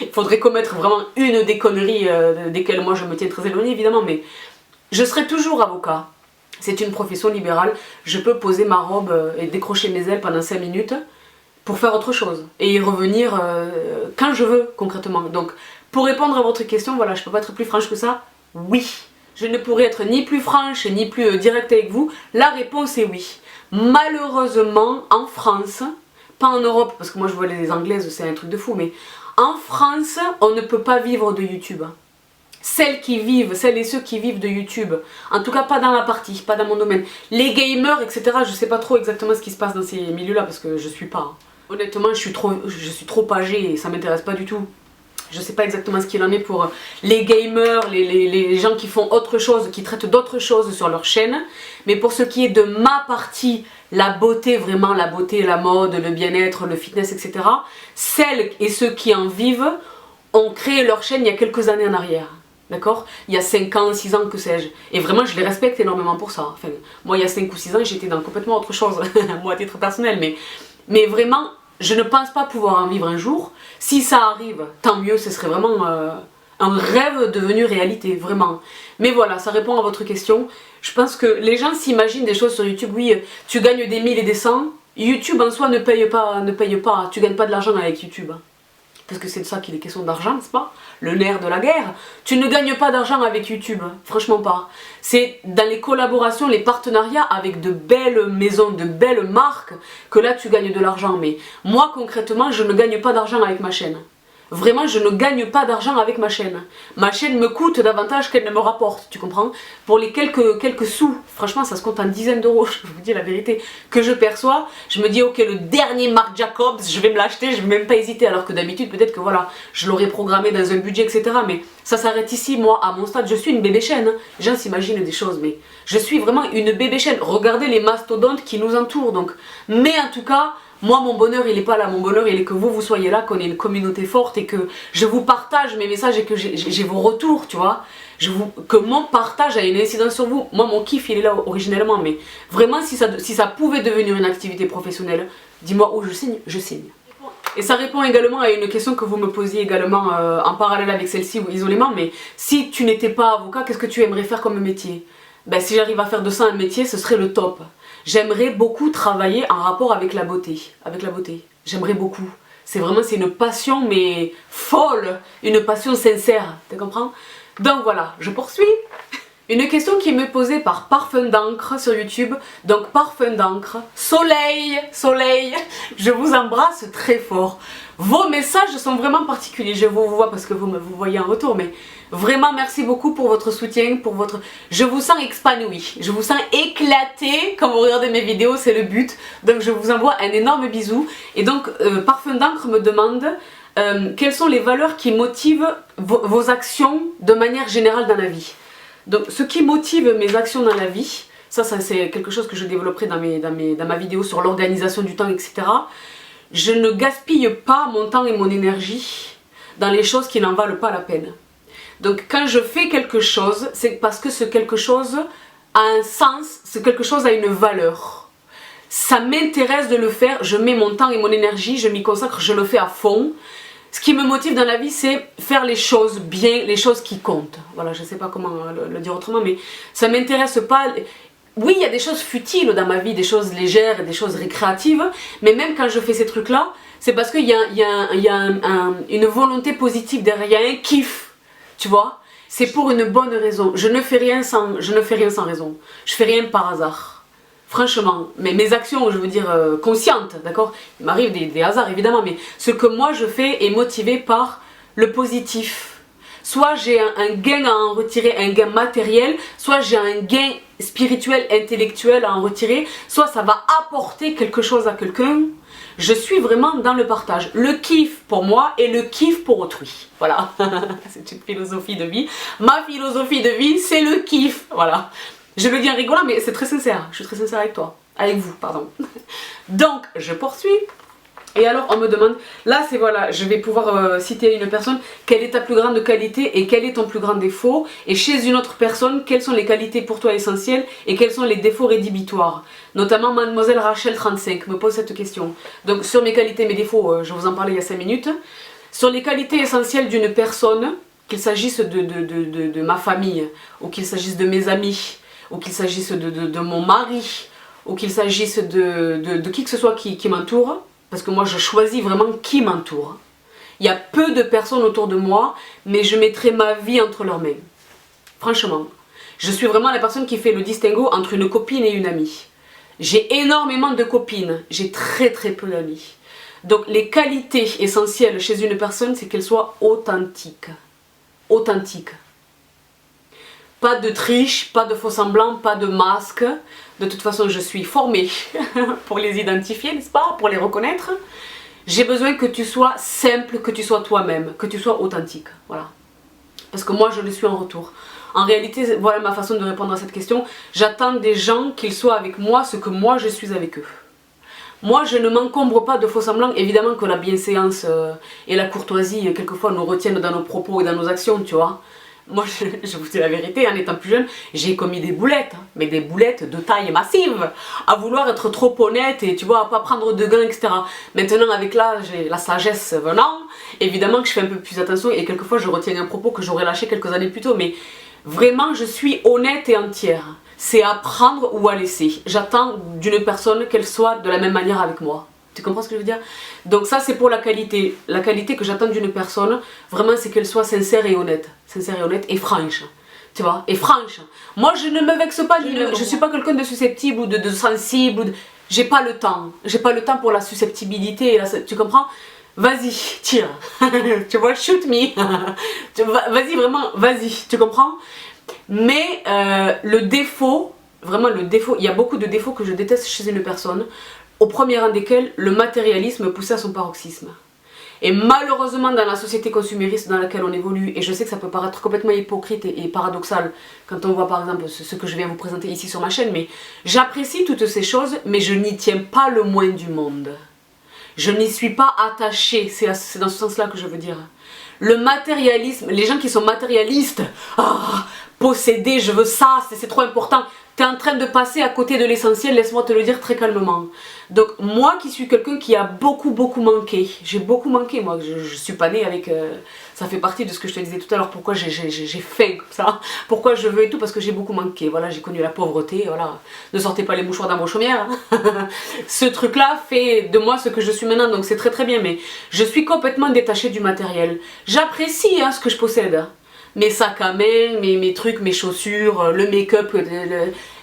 il faudrait commettre vraiment une des conneries desquelles moi je me tiens très éloignée évidemment, mais je serai toujours avocat. C'est une profession libérale. Je peux poser ma robe et décrocher mes ailes pendant 5 minutes pour faire autre chose et y revenir quand je veux concrètement. Donc pour répondre à votre question, voilà, je peux pas être plus franche que ça. Oui, je ne pourrais être ni plus franche ni plus directe avec vous. La réponse est oui. Malheureusement, en France, pas en Europe, parce que moi je vois les Anglaises, c'est un truc de fou, mais en France, on ne peut pas vivre de YouTube. Celles et ceux qui vivent de YouTube, en tout cas pas dans ma partie, pas dans mon domaine. Les gamers, etc., je sais pas trop exactement ce qui se passe dans ces milieux-là, parce que je suis pas. Honnêtement, je suis trop âgée et ça m'intéresse pas du tout. Je sais pas exactement ce qu'il en est pour les gamers, les gens qui font autre chose, qui traitent d'autres choses sur leur chaîne. Mais pour ce qui est de ma partie, la beauté, vraiment la beauté, la mode, le bien-être, le fitness, etc. Celles et ceux qui en vivent ont créé leur chaîne il y a quelques années en arrière. D'accord? Il y a 5 ans, 6 ans, que sais-je. Et vraiment, je les respecte énormément pour ça. Enfin, moi, il y a 5 ou 6 ans, j'étais dans complètement autre chose. Moi, à titre personnel. Mais vraiment, je ne pense pas pouvoir en vivre un jour. Si ça arrive, tant mieux, ce serait vraiment un rêve devenu réalité, vraiment. Mais voilà, ça répond à votre question. Je pense que les gens s'imaginent des choses sur YouTube. Oui, tu gagnes des 1000 et des 100. YouTube en soi ne paye pas. Tu gagnes pas de l'argent avec YouTube. Parce que c'est de ça qu'il est question d'argent, n'est-ce pas? Le nerf de la guerre. Tu ne gagnes pas d'argent avec YouTube, franchement pas. C'est dans les collaborations, les partenariats avec de belles maisons, de belles marques, que là tu gagnes de l'argent. Mais moi concrètement, je ne gagne pas d'argent avec ma chaîne. Vraiment, je ne gagne pas d'argent avec ma chaîne. Ma chaîne me coûte davantage qu'elle ne me rapporte, tu comprends? Pour les quelques sous, franchement ça se compte en dizaines d'euros, je vous dis la vérité, que je perçois, je me dis ok, le dernier Marc Jacobs, je vais me l'acheter, je vais même pas hésiter, alors que d'habitude peut-être que voilà, je l'aurais programmé dans un budget, etc. Mais ça s'arrête ici, moi, à mon stade, je suis une bébé chaîne. Hein. Les gens s'imaginent des choses, mais je suis vraiment une bébé chaîne. Regardez les mastodontes qui nous entourent, donc. Mais en tout cas, moi, mon bonheur, il est pas là. Mon bonheur, il est que vous soyez là, qu'on ait une communauté forte et que je vous partage mes messages et que j'ai vos retours, tu vois. Que mon partage a une incidence sur vous. Moi, mon kiff, il est là originellement. Mais vraiment, si ça pouvait devenir une activité professionnelle, dis-moi où je signe, je signe. Et ça répond également à une question que vous me posiez également en parallèle avec celle-ci ou isolément. Mais si tu n'étais pas avocat, qu'est-ce que tu aimerais faire comme métier? Ben, si j'arrive à faire de ça un métier, ce serait le top. J'aimerais beaucoup travailler en rapport avec la beauté. J'aimerais beaucoup. C'est une passion, mais folle. Une passion sincère. Tu comprends? Donc voilà, je poursuis. Une question qui m'est posée par Parfum d'encre sur YouTube. Donc Parfum d'encre, soleil, je vous embrasse très fort. Vos messages sont vraiment particuliers. Je vous vois parce que vous me voyez en retour, mais vraiment merci beaucoup pour votre soutien, Je vous sens épanoui, je vous sens éclaté quand vous regardez mes vidéos, c'est le but. Donc je vous envoie un énorme bisou. Et donc Parfum d'encre me demande quelles sont les valeurs qui motivent vos actions de manière générale dans la vie. Donc ce qui motive mes actions dans la vie, ça c'est quelque chose que je développerai dans ma vidéo sur l'organisation du temps, etc. Je ne gaspille pas mon temps et mon énergie dans les choses qui n'en valent pas la peine. Donc quand je fais quelque chose, c'est parce que ce quelque chose a un sens, ce quelque chose a une valeur. Ça m'intéresse de le faire, je mets mon temps et mon énergie, je m'y consacre, je le fais à fond. Ce qui me motive dans la vie, c'est faire les choses bien, les choses qui comptent. Voilà, je ne sais pas comment le dire autrement, mais ça ne m'intéresse pas. Oui, il y a des choses futiles dans ma vie, des choses légères, des choses récréatives, mais même quand je fais ces trucs-là, c'est parce qu'il y a une volonté positive derrière, il y a un kiff, tu vois. C'est pour une bonne raison. Je ne fais rien sans raison. Je fais rien par hasard. Franchement, mais mes actions, je veux dire, conscientes, d'accord? Il m'arrive des hasards évidemment, mais ce que moi je fais est motivé par le positif. Soit j'ai un gain à en retirer, un gain matériel, soit j'ai un gain spirituel, intellectuel à en retirer, soit ça va apporter quelque chose à quelqu'un. Je suis vraiment dans le partage. Le kiff pour moi et le kiff pour autrui. Voilà, c'est une philosophie de vie. Ma philosophie de vie, c'est le kiff, voilà. Je le dis en rigolant, mais c'est très sincère. Je suis très sincère avec toi. Avec vous, pardon. Donc, je poursuis. Et alors, on me demande, là, c'est voilà, je vais pouvoir citer une personne, quelle est ta plus grande qualité et quel est ton plus grand défaut? Et chez une autre personne, quelles sont les qualités pour toi essentielles et quels sont les défauts rédhibitoires? Notamment, mademoiselle Rachel35 me pose cette question. Donc, sur mes qualités et mes défauts, je vous en parlais il y a 5 minutes. Sur les qualités essentielles d'une personne, qu'il s'agisse de ma famille, ou qu'il s'agisse de mes amis, ou qu'il s'agisse de mon mari, ou qu'il s'agisse de qui que ce soit qui m'entoure, parce que moi je choisis vraiment qui m'entoure. Il y a peu de personnes autour de moi, mais je mettrai ma vie entre leurs mains. Franchement, je suis vraiment la personne qui fait le distinguo entre une copine et une amie. J'ai énormément de copines, j'ai très peu d'amis. Donc les qualités essentielles chez une personne, c'est qu'elle soit authentique. Authentique. Pas de triche, pas de faux semblant, pas de masque. De toute façon, je suis formée pour les identifier, n'est-ce pas? Pour les reconnaître. J'ai besoin que tu sois simple, que tu sois toi-même, que tu sois authentique. Voilà. Parce que moi, je le suis en retour. En réalité, voilà ma façon de répondre à cette question. J'attends des gens qu'ils soient avec moi ce que moi je suis avec eux. Moi, je ne m'encombre pas de faux semblants. Évidemment que la bienséance et la courtoisie, quelquefois, nous retiennent dans nos propos et dans nos actions, tu vois. Moi, je vous dis la vérité, en étant plus jeune, j'ai commis des boulettes, mais des boulettes de taille massive, à vouloir être trop honnête et tu vois, à pas prendre de gains, etc. Maintenant, avec l'âge et la sagesse venant, évidemment que je fais un peu plus attention et quelquefois je retiens un propos que j'aurais lâché quelques années plus tôt, mais vraiment, je suis honnête et entière. C'est à prendre ou à laisser. J'attends d'une personne qu'elle soit de la même manière avec moi. Tu comprends ce que je veux dire? Donc ça, c'est pour la qualité. La qualité que j'attends d'une personne, vraiment, c'est qu'elle soit sincère et honnête. Sincère et honnête et franche. Tu vois? Et franche. Moi, je ne me vexe pas. Je suis pas quelqu'un de susceptible ou de sensible. J'ai pas le temps. J'ai pas le temps pour la susceptibilité. Tu comprends? Vas-y, tire. Tu vois, shoot me. Vas-y, vraiment, vas-y. Tu comprends? Mais le défaut, vraiment le défaut, il y a beaucoup de défauts que je déteste chez une personne, au premier rang desquels le matérialisme poussé à son paroxysme. Et malheureusement dans la société consumériste dans laquelle on évolue, et je sais que ça peut paraître complètement hypocrite et paradoxal quand on voit par exemple ce que je viens vous présenter ici sur ma chaîne, mais j'apprécie toutes ces choses, mais je n'y tiens pas le moins du monde. Je n'y suis pas attachée, c'est dans ce sens-là que je veux dire. Le matérialisme, les gens qui sont matérialistes, posséder, je veux ça, c'est trop important. Tu es en train de passer à côté de l'essentiel, laisse-moi te le dire très calmement. Donc moi qui suis quelqu'un qui a beaucoup manqué, j'ai beaucoup manqué, moi je suis pas née avec... ça fait partie de ce que je te disais tout à l'heure, pourquoi j'ai faim comme ça, pourquoi je veux et tout, parce que j'ai beaucoup manqué, voilà, j'ai connu la pauvreté, voilà, ne sortez pas les mouchoirs dans vos chaumières. Ce truc-là fait de moi ce que je suis maintenant, donc c'est très bien, mais je suis complètement détachée du matériel. J'apprécie ce que je possède. Mes sacs à main, mes trucs, mes chaussures, le make-up,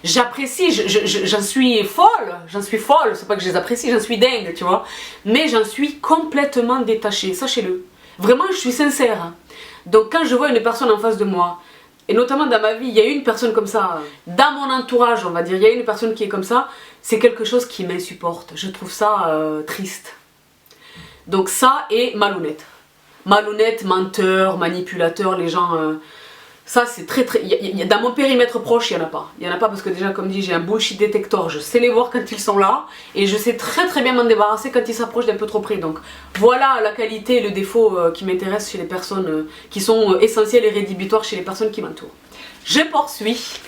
j'apprécie, j'en suis folle, c'est pas que je les apprécie, j'en suis dingue, tu vois, mais j'en suis complètement détachée, sachez-le, vraiment je suis sincère. Donc quand je vois une personne en face de moi, et notamment dans ma vie, il y a une personne comme ça, dans mon entourage on va dire, il y a une personne qui est comme ça, c'est quelque chose qui m'insupporte, je trouve ça triste. Donc ça est malhonnête. Malhonnête, menteur, manipulateur, les gens... ça c'est très... dans mon périmètre proche, il n'y en a pas. Il n'y en a pas parce que déjà, comme dit, j'ai un bullshit détector. Je sais les voir quand ils sont là. Et je sais très bien m'en débarrasser quand ils s'approchent d'un peu trop près. Donc voilà la qualité et le défaut qui m'intéressent chez les personnes... qui sont essentielles et rédhibitoires chez les personnes qui m'entourent. Je poursuis.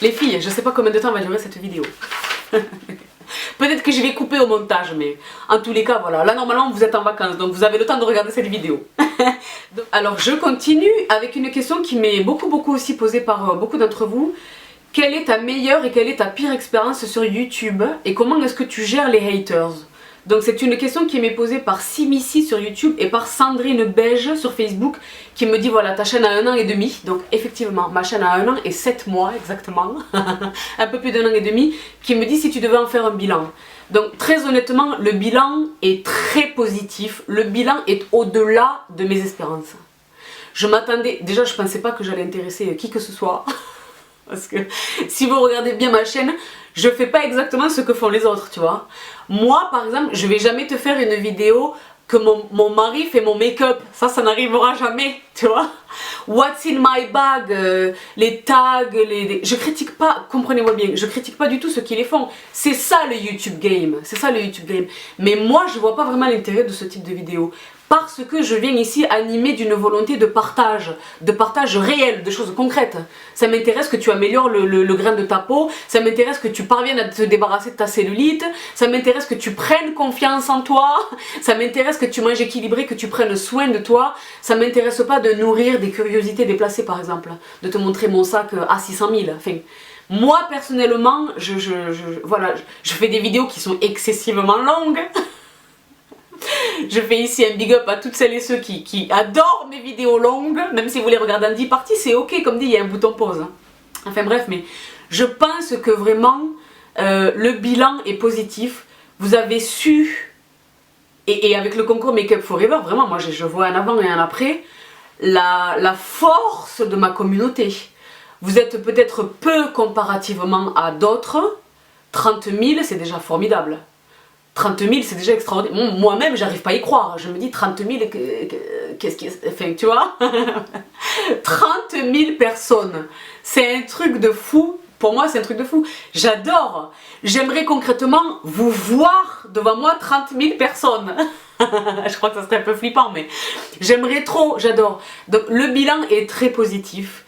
Les filles, je ne sais pas combien de temps va durer cette vidéo. Peut-être que je vais couper au montage, mais en tous les cas, voilà. Là, normalement, vous êtes en vacances, donc vous avez le temps de regarder cette vidéo. Alors, je continue avec une question qui m'est beaucoup aussi posée par beaucoup d'entre vous. Quelle est ta meilleure et quelle est ta pire expérience sur YouTube? Et comment est-ce que tu gères les haters? Donc c'est une question qui m'est posée par Simissi sur YouTube et par Sandrine Beige sur Facebook qui me dit voilà ta chaîne a 1 an et demi, donc effectivement ma chaîne a 1 an et 7 mois exactement, un peu plus d'1 an et demi, qui me dit si tu devais en faire un bilan. Donc très honnêtement le bilan est très positif, le bilan est au-delà de mes espérances. Je m'attendais, déjà je pensais pas que j'allais intéresser qui que ce soit. Parce que si vous regardez bien ma chaîne, je fais pas exactement ce que font les autres, tu vois. Moi, par exemple, je vais jamais te faire une vidéo que mon mari fait mon make-up. Ça n'arrivera jamais, tu vois. What's in my bag, les tags, je critique pas, comprenez-moi bien, je critique pas du tout ceux qui les font. C'est ça le YouTube game, c'est ça le YouTube game. Mais moi, je vois pas vraiment l'intérêt de ce type de vidéo. parce que je viens ici animer d'une volonté de partage réel, de choses concrètes. Ça m'intéresse que tu améliores le grain de ta peau, ça m'intéresse que tu parviennes à te débarrasser de ta cellulite, ça m'intéresse que tu prennes confiance en toi, ça m'intéresse que tu manges équilibré, que tu prennes soin de toi, ça m'intéresse pas de nourrir des curiosités déplacées par exemple, de te montrer mon sac à 600 000, enfin... Moi personnellement, voilà, je fais des vidéos qui sont excessivement longues. Je fais ici un big up à toutes celles et ceux qui adorent mes vidéos longues. Même si vous les regardez en 10 parties, c'est ok, comme dit, il y a un bouton pause. Enfin bref, mais je pense que vraiment le bilan est positif. Vous avez su, et avec le concours Make Up Forever, vraiment moi je vois un avant et un après, la force de ma communauté. Vous êtes peut-être peu comparativement à d'autres. 30 000 c'est déjà formidable. 30 000 c'est déjà extraordinaire. Moi-même j'arrive pas à y croire. Je me dis 30 000, qu'est-ce qui... Enfin tu vois 30 000 personnes. C'est un truc de fou. Pour moi c'est un truc de fou. J'adore. J'aimerais concrètement vous voir devant moi 30 000 personnes. Je crois que ça serait un peu flippant mais j'aimerais trop, j'adore. Donc le bilan est très positif.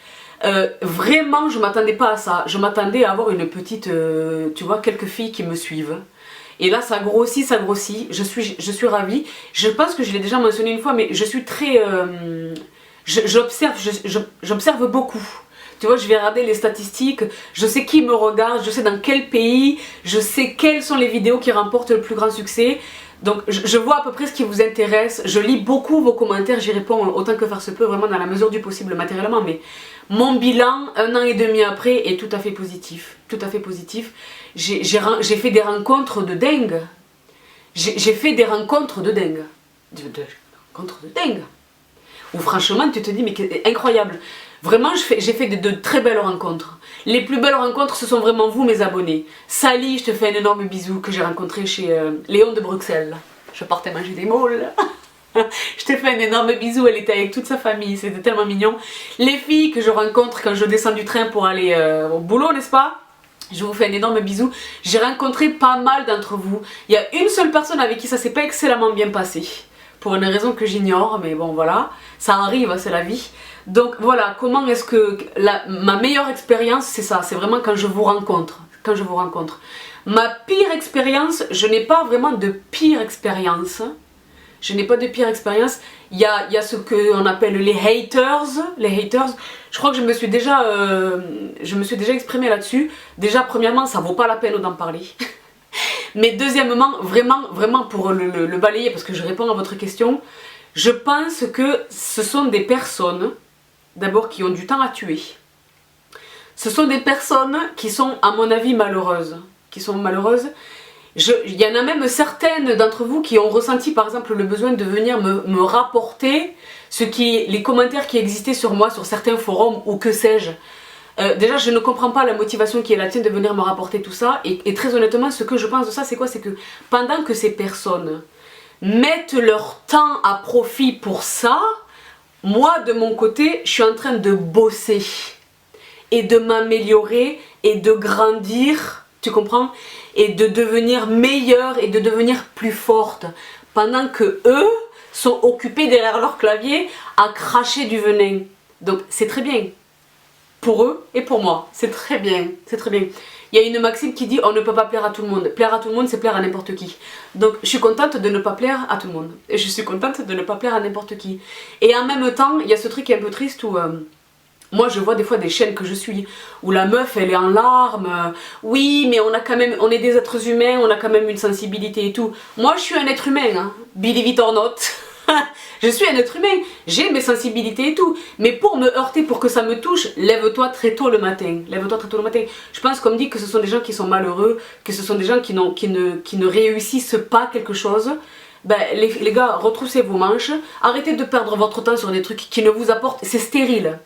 Vraiment je m'attendais pas à ça, je m'attendais à avoir une petite, tu vois, quelques filles qui me suivent. Et là ça grossit, je suis ravie. Je pense que je l'ai déjà mentionné une fois mais je suis très... j'observe beaucoup. Tu vois, je vais regarder les statistiques, je sais qui me regarde, je sais dans quel pays, je sais quelles sont les vidéos qui remportent le plus grand succès. Donc je vois à peu près ce qui vous intéresse, je lis beaucoup vos commentaires, j'y réponds autant que faire se peut, vraiment dans la mesure du possible matériellement, mais mon bilan, 1 an et demi après, est tout à fait positif, tout à fait positif. J'ai fait des rencontres de dingue, j'ai fait des rencontres de dingue, rencontres de dingue, où franchement tu te dis mais c'est incroyable, vraiment j'ai fait de très belles rencontres. Les plus belles rencontres, ce sont vraiment vous, mes abonnés. Sally, je te fais un énorme bisou que j'ai rencontré chez Léon de Bruxelles. Je partais manger des moules. Je te fais un énorme bisou, elle était avec toute sa famille, c'était tellement mignon. Les filles que je rencontre quand je descends du train pour aller au boulot, n'est-ce pas? Je vous fais un énorme bisou. J'ai rencontré pas mal d'entre vous. Il y a une seule personne avec qui ça s'est pas excellemment bien passé. Pour une raison que j'ignore, mais bon voilà, ça arrive, c'est la vie. Donc voilà, comment est-ce que ma meilleure expérience, c'est ça, c'est vraiment quand je vous rencontre. Quand je vous rencontre. Ma pire expérience, je n'ai pas vraiment de pire expérience. Je n'ai pas de pire expérience. Il y a ce qu'on appelle les haters. Les haters, je crois que je me suis déjà exprimée là-dessus. Déjà, premièrement, ça vaut pas la peine d'en parler. Mais deuxièmement, vraiment pour le balayer, parce que je réponds à votre question, je pense que ce sont des personnes, d'abord, qui ont du temps à tuer. Ce sont des personnes qui sont, à mon avis, malheureuses. Il y en a même certaines d'entre vous qui ont ressenti, par exemple, le besoin de venir me rapporter les commentaires qui existaient sur moi, sur certains forums, ou que sais-je. Déjà je ne comprends pas la motivation qui est la tienne de venir me rapporter tout ça et très honnêtement ce que je pense de ça c'est quoi? C'est que pendant que ces personnes mettent leur temps à profit pour ça, moi de mon côté je suis en train de bosser et de m'améliorer et de grandir, tu comprends? Et de devenir meilleure et de devenir plus forte pendant que eux sont occupés derrière leur clavier à cracher du venin. Donc c'est très bien. Pour eux et pour moi, c'est très bien, c'est très bien. Il y a une maxime qui dit on ne peut pas plaire à tout le monde. Plaire à tout le monde, c'est plaire à n'importe qui. Donc je suis contente de ne pas plaire à tout le monde. Et je suis contente de ne pas plaire à n'importe qui. Et en même temps, il y a ce truc qui est un peu triste où moi je vois des fois des chaînes que je suis où la meuf elle est en larmes. Oui, mais on est des êtres humains, on a quand même une sensibilité et tout. Moi je suis un être humain, hein. Believe it or not. Je suis un être humain, j'ai mes sensibilités et tout, mais pour me heurter, pour que ça me touche, lève-toi très tôt le matin. Lève-toi très tôt le matin. Je pense qu'on me dit que ce sont des gens qui sont malheureux, que ce sont des gens qui ne réussissent pas quelque chose. Ben, les gars, retroussez vos manches, arrêtez de perdre votre temps sur des trucs qui ne vous apportent, c'est stérile.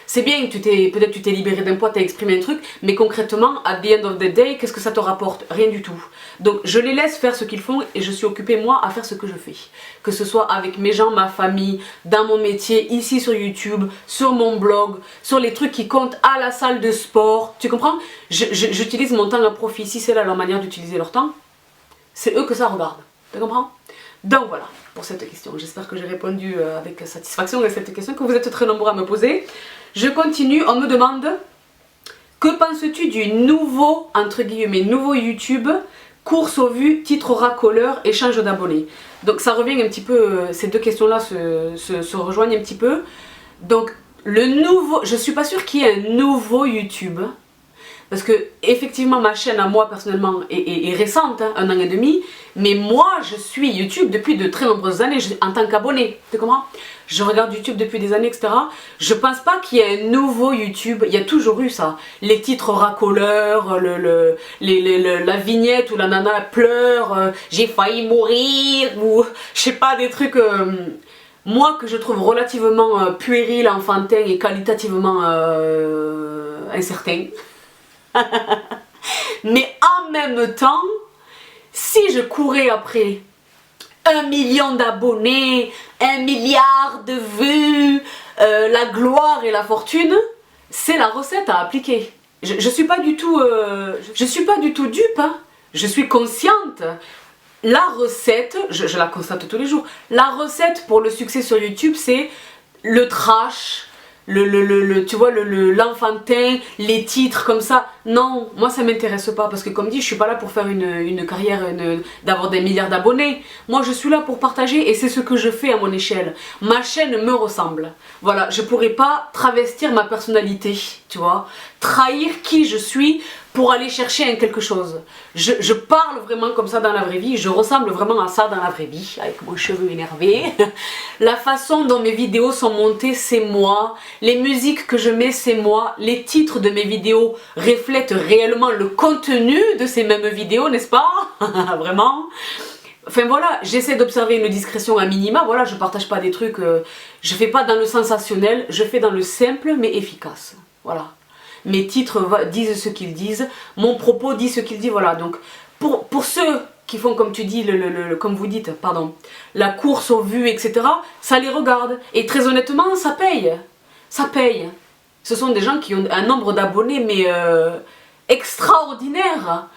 C'est bien, peut-être tu t'es libéré d'un poids, tu as exprimé un truc, mais concrètement, at the end of the day, qu'est-ce que ça te rapporte? Rien du tout. Donc je les laisse faire ce qu'ils font et je suis occupée moi à faire ce que je fais. Que ce soit avec mes gens, ma famille, dans mon métier, ici sur YouTube, sur mon blog, sur les trucs qui comptent à la salle de sport. Tu comprends? J'utilise mon temps à profit. Si c'est là leur manière d'utiliser leur temps, c'est eux que ça regarde. Tu comprends? Donc voilà pour cette question. J'espère que j'ai répondu avec satisfaction à cette question que vous êtes très nombreux à me poser. Je continue, on me demande que penses-tu du nouveau, entre guillemets, nouveau YouTube, course aux vues, titre racoleur, échange d'abonnés. Donc ça revient un petit peu, ces deux questions-là se rejoignent un petit peu. Donc le nouveau, je suis pas sûre qu'il y ait un nouveau YouTube. Parce que effectivement ma chaîne à moi personnellement est récente, hein, 1 an et demi, mais moi je suis YouTube depuis de très nombreuses années en tant qu'abonné, tu comprends? Je regarde YouTube depuis des années, etc. Je pense pas qu'il y ait un nouveau YouTube, il y a toujours eu ça, les titres racoleurs, la vignette où la nana pleure, j'ai failli mourir, ou je sais pas, des trucs... moi que je trouve relativement puéril, enfantin et qualitativement incertain. Mais en même temps, si je courais après 1 million d'abonnés, 1 milliard de vues, la gloire et la fortune, c'est la recette à appliquer. Je suis pas du tout, je suis pas du tout dupe, hein. Je suis consciente. La recette, je la constate tous les jours, la recette pour le succès sur YouTube, c'est le trash, tu vois, l'enfantin, les titres comme ça. Non, moi ça m'intéresse pas parce que comme dit, je suis pas là pour faire une carrière, d'avoir des milliards d'abonnés. Moi je suis là pour partager et c'est ce que je fais à mon échelle. Ma chaîne me ressemble. Voilà, je pourrais pas travestir ma personnalité, tu vois, trahir qui je suis pour aller chercher un quelque chose. Je parle vraiment comme ça dans la vraie vie, je ressemble vraiment à ça dans la vraie vie, avec mon cheveu énervé. La façon dont mes vidéos sont montées, c'est moi. Les musiques que je mets, c'est moi. Les titres de mes vidéos reflètent réellement le contenu de ces mêmes vidéos, n'est-ce pas? Vraiment. Enfin voilà, j'essaie d'observer une discrétion à minima, voilà, je partage pas des trucs, je fais pas dans le sensationnel, je fais dans le simple mais efficace. Voilà. Mes titres disent ce qu'ils disent, mon propos dit ce qu'il dit, voilà. Donc pour ceux qui font comme tu dis, comme vous dites, pardon, la course aux vues, etc., ça les regarde. Et très honnêtement, ça paye. Ça paye. Ce sont des gens qui ont un nombre d'abonnés, mais extraordinaire.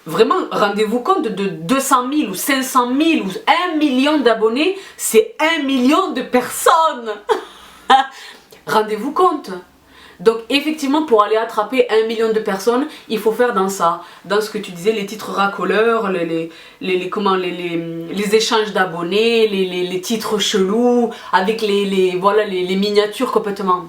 Vraiment, rendez-vous compte de 200 000 ou 500 000 ou 1 million d'abonnés, c'est 1 million de personnes. Rendez-vous compte. Donc effectivement, pour aller attraper 1 million de personnes, il faut faire dans ça, dans ce que tu disais, les titres racoleurs, les échanges d'abonnés, les titres chelous, avec voilà, les miniatures complètement.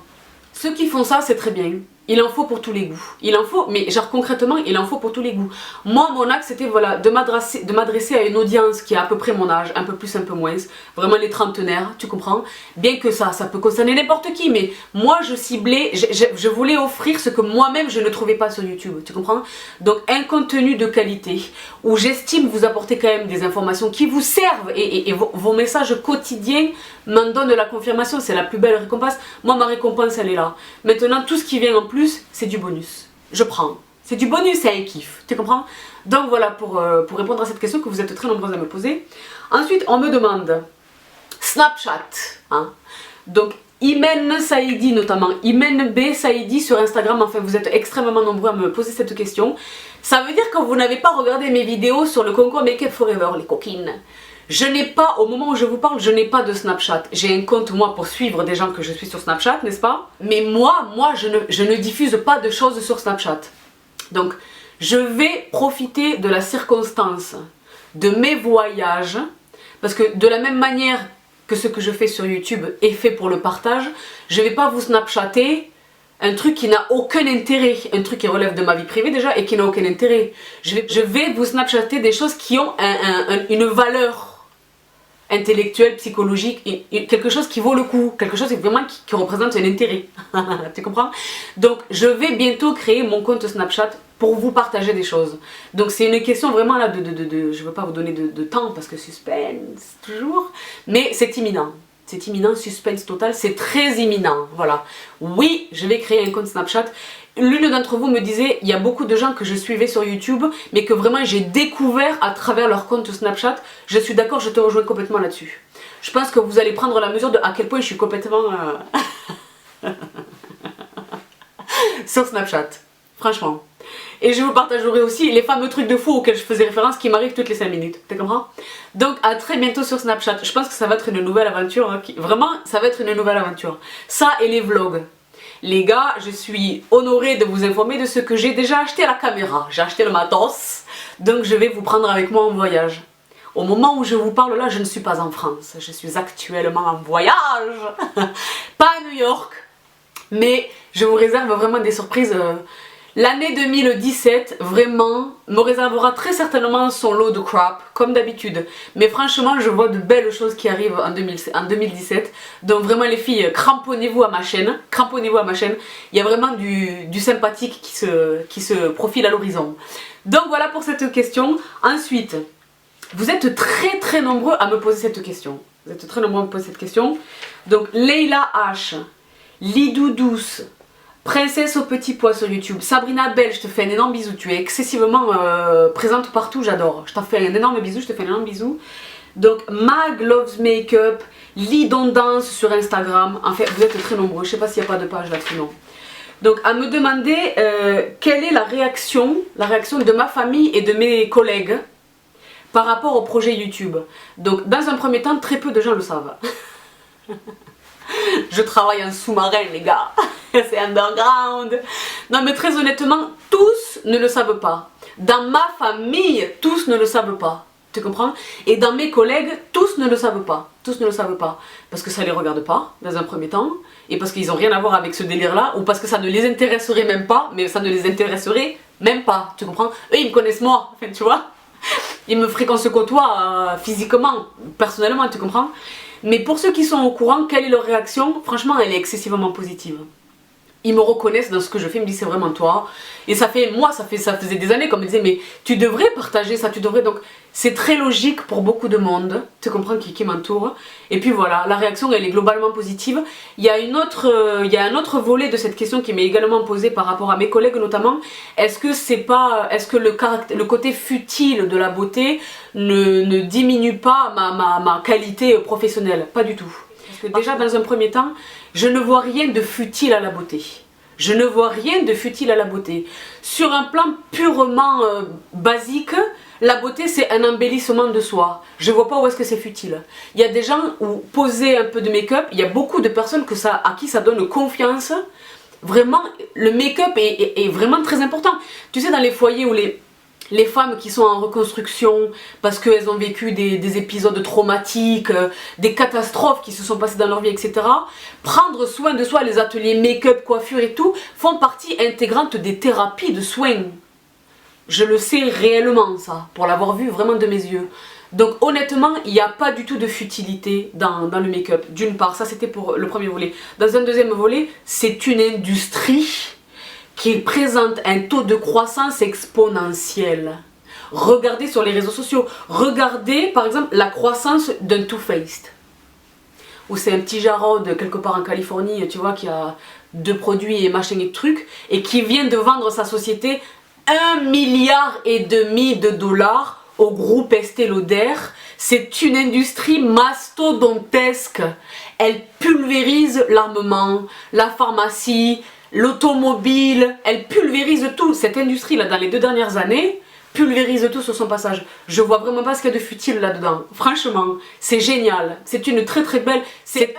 Ceux qui font ça, c'est très bien. Il en faut pour tous les goûts. Il en faut, mais genre concrètement, il en faut pour tous les goûts. Moi, mon axe, c'était voilà, de m'adresser à une audience qui a à peu près mon âge, un peu plus, un peu moins. Vraiment les trentenaires, tu comprends? Bien que ça peut concerner n'importe qui, mais moi, je ciblais, je voulais offrir ce que moi-même, je ne trouvais pas sur YouTube, tu comprends? Donc, un contenu de qualité, où j'estime vous apporter quand même des informations qui vous servent, et vos messages quotidiens m'en donnent la confirmation, c'est la plus belle récompense. Moi, ma récompense, elle est là. Maintenant, tout ce qui vient en plus, c'est du bonus. Je prends. C'est du bonus, c'est un kiff. Tu comprends? Donc voilà pour répondre à cette question que vous êtes très nombreuses à me poser. Ensuite, on me demande Snapchat. Hein? Donc, Imen Saïdi notamment, Imen B Saïdi sur Instagram, enfin vous êtes extrêmement nombreux à me poser cette question. Ça veut dire que vous n'avez pas regardé mes vidéos sur le concours Make Up Forever, les coquines. Je n'ai pas, au moment où je vous parle, je n'ai pas de Snapchat. J'ai un compte moi pour suivre des gens que je suis sur Snapchat, n'est-ce pas? Mais moi je ne diffuse pas de choses sur Snapchat. Donc je vais profiter de la circonstance de mes voyages, parce que de la même manière que ce que je fais sur YouTube est fait pour le partage, je ne vais pas vous Snapchatter un truc qui n'a aucun intérêt, un truc qui relève de ma vie privée déjà et qui n'a aucun intérêt. Je vais vous Snapchatter des choses qui ont une valeur intellectuelle, psychologique, quelque chose qui vaut le coup, quelque chose vraiment qui représente un intérêt. Tu comprends? Donc je vais bientôt créer mon compte Snapchat pour vous partager des choses. Donc c'est une question vraiment là je ne veux pas vous donner de temps parce que suspense toujours, mais c'est imminent. C'est imminent, suspense total, c'est très imminent, voilà. Oui, je vais créer un compte Snapchat. L'une d'entre vous me disait, il y a beaucoup de gens que je suivais sur YouTube, mais que vraiment j'ai découvert à travers leur compte Snapchat. Je suis d'accord, je te rejoins complètement là-dessus. Je pense que vous allez prendre la mesure de à quel point je suis complètement sur Snapchat, franchement. Et je vous partagerai aussi les fameux trucs de fou auxquels je faisais référence qui m'arrivent toutes les 5 minutes. Tu comprends? Donc à très bientôt sur Snapchat. Je pense que ça va être une nouvelle aventure. Hein, vraiment, ça va être une nouvelle aventure. Ça et les vlogs. Les gars, je suis honorée de vous informer de ce que j'ai déjà acheté à la caméra. J'ai acheté le matos. Donc je vais vous prendre avec moi en voyage. Au moment où je vous parle là, je ne suis pas en France. Je suis actuellement en voyage. Pas à New York. Mais je vous réserve vraiment des surprises. L'année 2017, vraiment, me réservera très certainement son lot de crap, comme d'habitude. Mais franchement, je vois de belles choses qui arrivent en 2017. Donc vraiment les filles, cramponnez-vous à ma chaîne. Cramponnez-vous à ma chaîne. Il y a vraiment du sympathique qui se profile à l'horizon. Donc voilà pour cette question. Ensuite, vous êtes très nombreux à me poser cette question. Vous êtes très nombreux à me poser cette question. Donc Leila H, Lidou Douce, Princesse au petit pois sur YouTube, Sabrina Bell, je te fais un énorme bisou, tu es excessivement présente partout, j'adore. Je t'en fais un énorme bisou, je te fais un énorme bisou. Donc Mag Loves Makeup, Lidon Danse sur Instagram, en fait vous êtes très nombreux, je sais pas s'il n'y a pas de page là-dessus, non. Donc à me demander quelle est la réaction de ma famille et de mes collègues par rapport au projet YouTube. Donc dans un premier temps, très peu de gens le savent. Je travaille en sous-marin les gars, c'est underground. Non mais très honnêtement, tous ne le savent pas. Dans ma famille, tous ne le savent pas. Tu comprends? Et dans mes collègues, tous ne le savent pas. Tous ne le savent pas. Parce que ça les regarde pas, dans un premier temps. Et parce qu'ils n'ont rien à voir avec ce délire-là. Ou parce que ça ne les intéresserait même pas. Mais ça ne les intéresserait même pas. Tu comprends? Eux, ils me connaissent moi, tu vois. Ils me fréquentent, se côtoient physiquement, personnellement, tu comprends? Mais pour ceux qui sont au courant, quelle est leur réaction? Franchement, elle est excessivement positive. Ils me reconnaissent dans ce que je fais, ils me disent c'est vraiment toi. Et ça fait, moi, ça faisait des années qu'on me disait mais tu devrais partager ça, tu devrais. Donc c'est très logique pour beaucoup de monde, tu comprends, qui m'entoure. Et puis voilà, la réaction elle est globalement positive. Il y a un autre volet de cette question qui m'est également posé par rapport à mes collègues notamment. Est-ce que le côté futile de la beauté ne diminue pas ma qualité professionnelle? Pas du tout. Parce que déjà dans un premier temps, je ne vois rien de futile à la beauté. Je ne vois rien de futile à la beauté. Sur un plan purement basique, la beauté c'est un embellissement de soi. Je vois pas où est-ce que c'est futile. Il y a des gens où poser un peu de make-up, il y a beaucoup de personnes à qui ça donne confiance. Vraiment, le make-up est vraiment très important. Tu sais, dans les foyers où les femmes qui sont en reconstruction parce qu'elles ont vécu des épisodes traumatiques, des catastrophes qui se sont passées dans leur vie, etc. Prendre soin de soi, les ateliers make-up, coiffure et tout, font partie intégrante des thérapies de soins. Je le sais réellement ça, pour l'avoir vu vraiment de mes yeux. Donc honnêtement, il n'y a pas du tout de futilité dans le make-up. D'une part, ça c'était pour le premier volet. Dans un deuxième volet, c'est une industrie qui présente un taux de croissance exponentiel. Regardez sur les réseaux sociaux, regardez par exemple la croissance d'un Too Faced. Ou c'est un petit Jarod quelque part en Californie, tu vois, qui a 2 produits et machin et trucs, et qui vient de vendre sa société 1,5 milliard de $ au groupe Estée Lauder. C'est une industrie mastodontesque. Elle pulvérise l'armement, la pharmacie, l'automobile, elle pulvérise tout. Cette industrie-là, dans les 2 dernières années, pulvérise tout sur son passage. Je vois vraiment pas ce qu'il y a de futile là-dedans. Franchement, c'est génial. C'est une très belle... C'est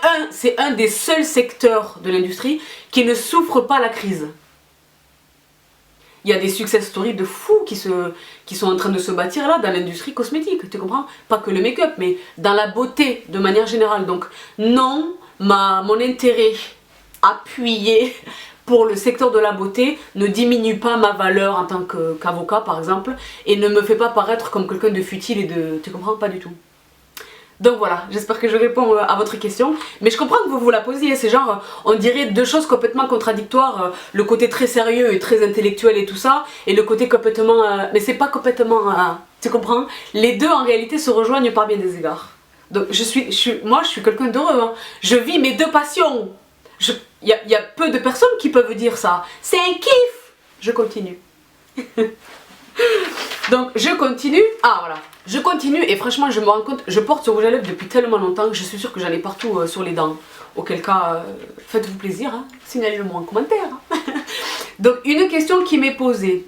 un des seuls secteurs de l'industrie qui ne souffre pas la crise. Il y a des success stories de fous qui sont en train de se bâtir là dans l'industrie cosmétique, tu comprends? Pas que le make-up, mais dans la beauté de manière générale. Donc non, mon intérêt appuyé pour le secteur de la beauté ne diminue pas ma valeur en tant qu'avocat par exemple, et ne me fait pas paraître comme quelqu'un de futile et de... Tu comprends? Pas du tout. Donc voilà, j'espère que je réponds à votre question. Mais je comprends que vous la posiez, c'est genre, on dirait 2 choses complètement contradictoires. Le côté très sérieux et très intellectuel et tout ça, et le côté complètement... mais c'est pas complètement... tu comprends? Les deux en réalité se rejoignent par bien des égards. Donc moi je suis quelqu'un d'heureux, hein. Je vis mes 2 passions. Il y a peu de personnes qui peuvent dire ça. C'est un kiff. Je continue. Donc je continue. Ah voilà. Je continue et franchement je me rends compte, je porte ce rouge à lèvres depuis tellement longtemps que je suis sûre que j'en ai partout sur les dents. Auquel cas, faites-vous plaisir, hein, signalez-le moi en commentaire. Donc une question qui m'est posée.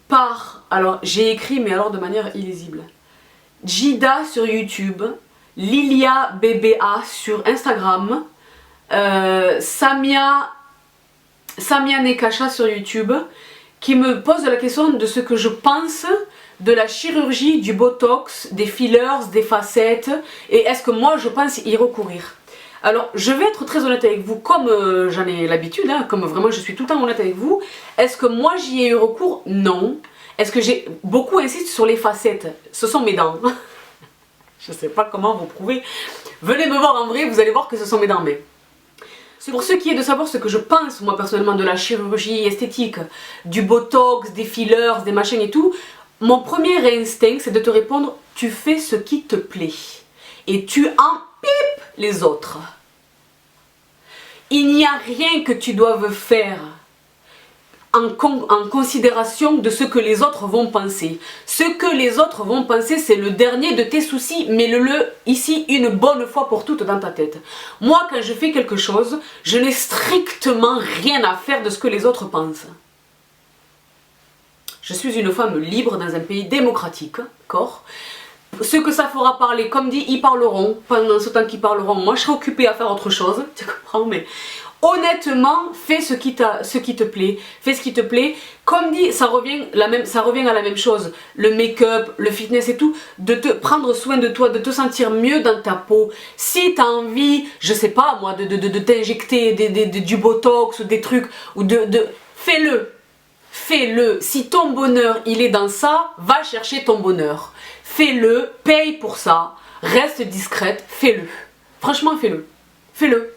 par... Alors, j'ai écrit, mais alors de manière illisible. Jida sur YouTube, Lilia BBA sur Instagram, Samia Nekacha sur YouTube, qui me pose la question de ce que je pense de la chirurgie, du botox, des fillers, des facettes, et est-ce que moi je pense y recourir. Alors je vais être très honnête avec vous, comme j'en ai l'habitude, hein, comme vraiment je suis tout le temps honnête avec vous. Est-ce que moi j'y ai eu recours? Non. Est-ce que j'ai beaucoup insisté sur les facettes? Ce sont mes dents. Je sais pas comment vous prouver. Venez me voir en vrai, vous allez voir que ce sont mes dents, mais... Pour ce qui est de savoir ce que je pense, moi personnellement, de la chirurgie esthétique, du botox, des fillers, des machins et tout, mon premier instinct, c'est de te répondre, tu fais ce qui te plaît. Et tu en pipes les autres. Il n'y a rien que tu doives faire en considération de ce que les autres vont penser. Ce que les autres vont penser, c'est le dernier de tes soucis, mets-le ici une bonne fois pour toutes dans ta tête. Moi, quand je fais quelque chose, je n'ai strictement rien à faire de ce que les autres pensent. Je suis une femme libre dans un pays démocratique, d'accord ? Ce que ça fera parler, comme dit, ils parleront. Pendant ce temps qu'ils parleront, moi je serai occupée à faire autre chose, tu comprends? Mais honnêtement, fais ce qui te plaît, fais ce qui te plaît. Comme dit, ça revient à la même chose. Le make-up, le fitness et tout, de te prendre soin de toi, de te sentir mieux dans ta peau. Si tu as envie, je sais pas moi, de t'injecter du botox ou des trucs, ou fais-le. Fais-le. Si ton bonheur, il est dans ça, va chercher ton bonheur. Fais-le, paye pour ça, reste discrète, fais-le. Franchement, fais-le. Fais-le.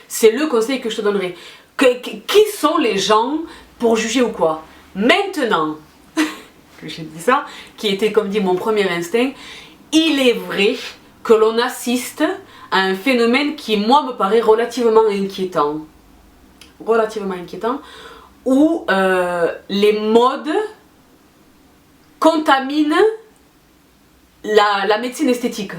C'est le conseil que je te donnerai. Qui sont les gens pour juger ou quoi? Maintenant que j'ai dit ça, qui était comme dit mon premier instinct, il est vrai que l'on assiste à un phénomène qui moi me paraît relativement inquiétant. Relativement inquiétant. Où les modes contaminent la médecine esthétique.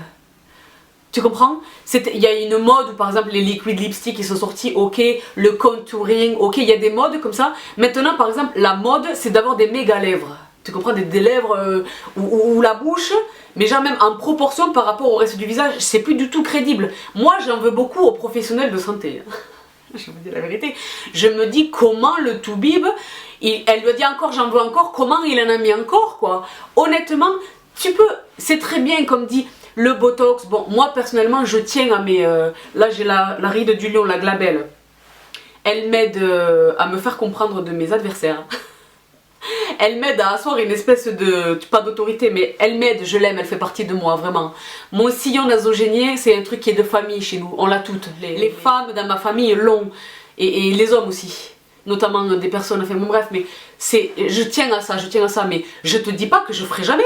Tu comprends? Il y a une mode où par exemple les liquid lipsticks qui sont sortis, ok, le contouring, ok, il y a des modes comme ça. Maintenant par exemple la mode c'est d'avoir des méga lèvres. Tu comprends? Des lèvres ou la bouche, mais genre même en proportion par rapport au reste du visage, c'est plus du tout crédible. Moi j'en veux beaucoup aux professionnels de santé. Je vous dis la vérité. Je me dis comment le toubib, elle lui a dit encore j'en veux encore, comment il en a mis encore quoi. Honnêtement, tu peux, c'est très bien comme dit le botox. Bon, moi personnellement je tiens à mes... là j'ai la ride du lion, la glabelle. Elle m'aide à me faire comprendre de mes adversaires. Elle m'aide à asseoir une espèce de... pas d'autorité, mais elle m'aide, je l'aime, elle fait partie de moi, vraiment. Mon sillon nasogénien, c'est un truc qui est de famille chez nous, on l'a toutes. Les femmes dans ma famille l'ont, et les hommes aussi. Notamment des personnes, enfin bon bref, mais c'est... je tiens à ça, mais je te dis pas que je ferai jamais.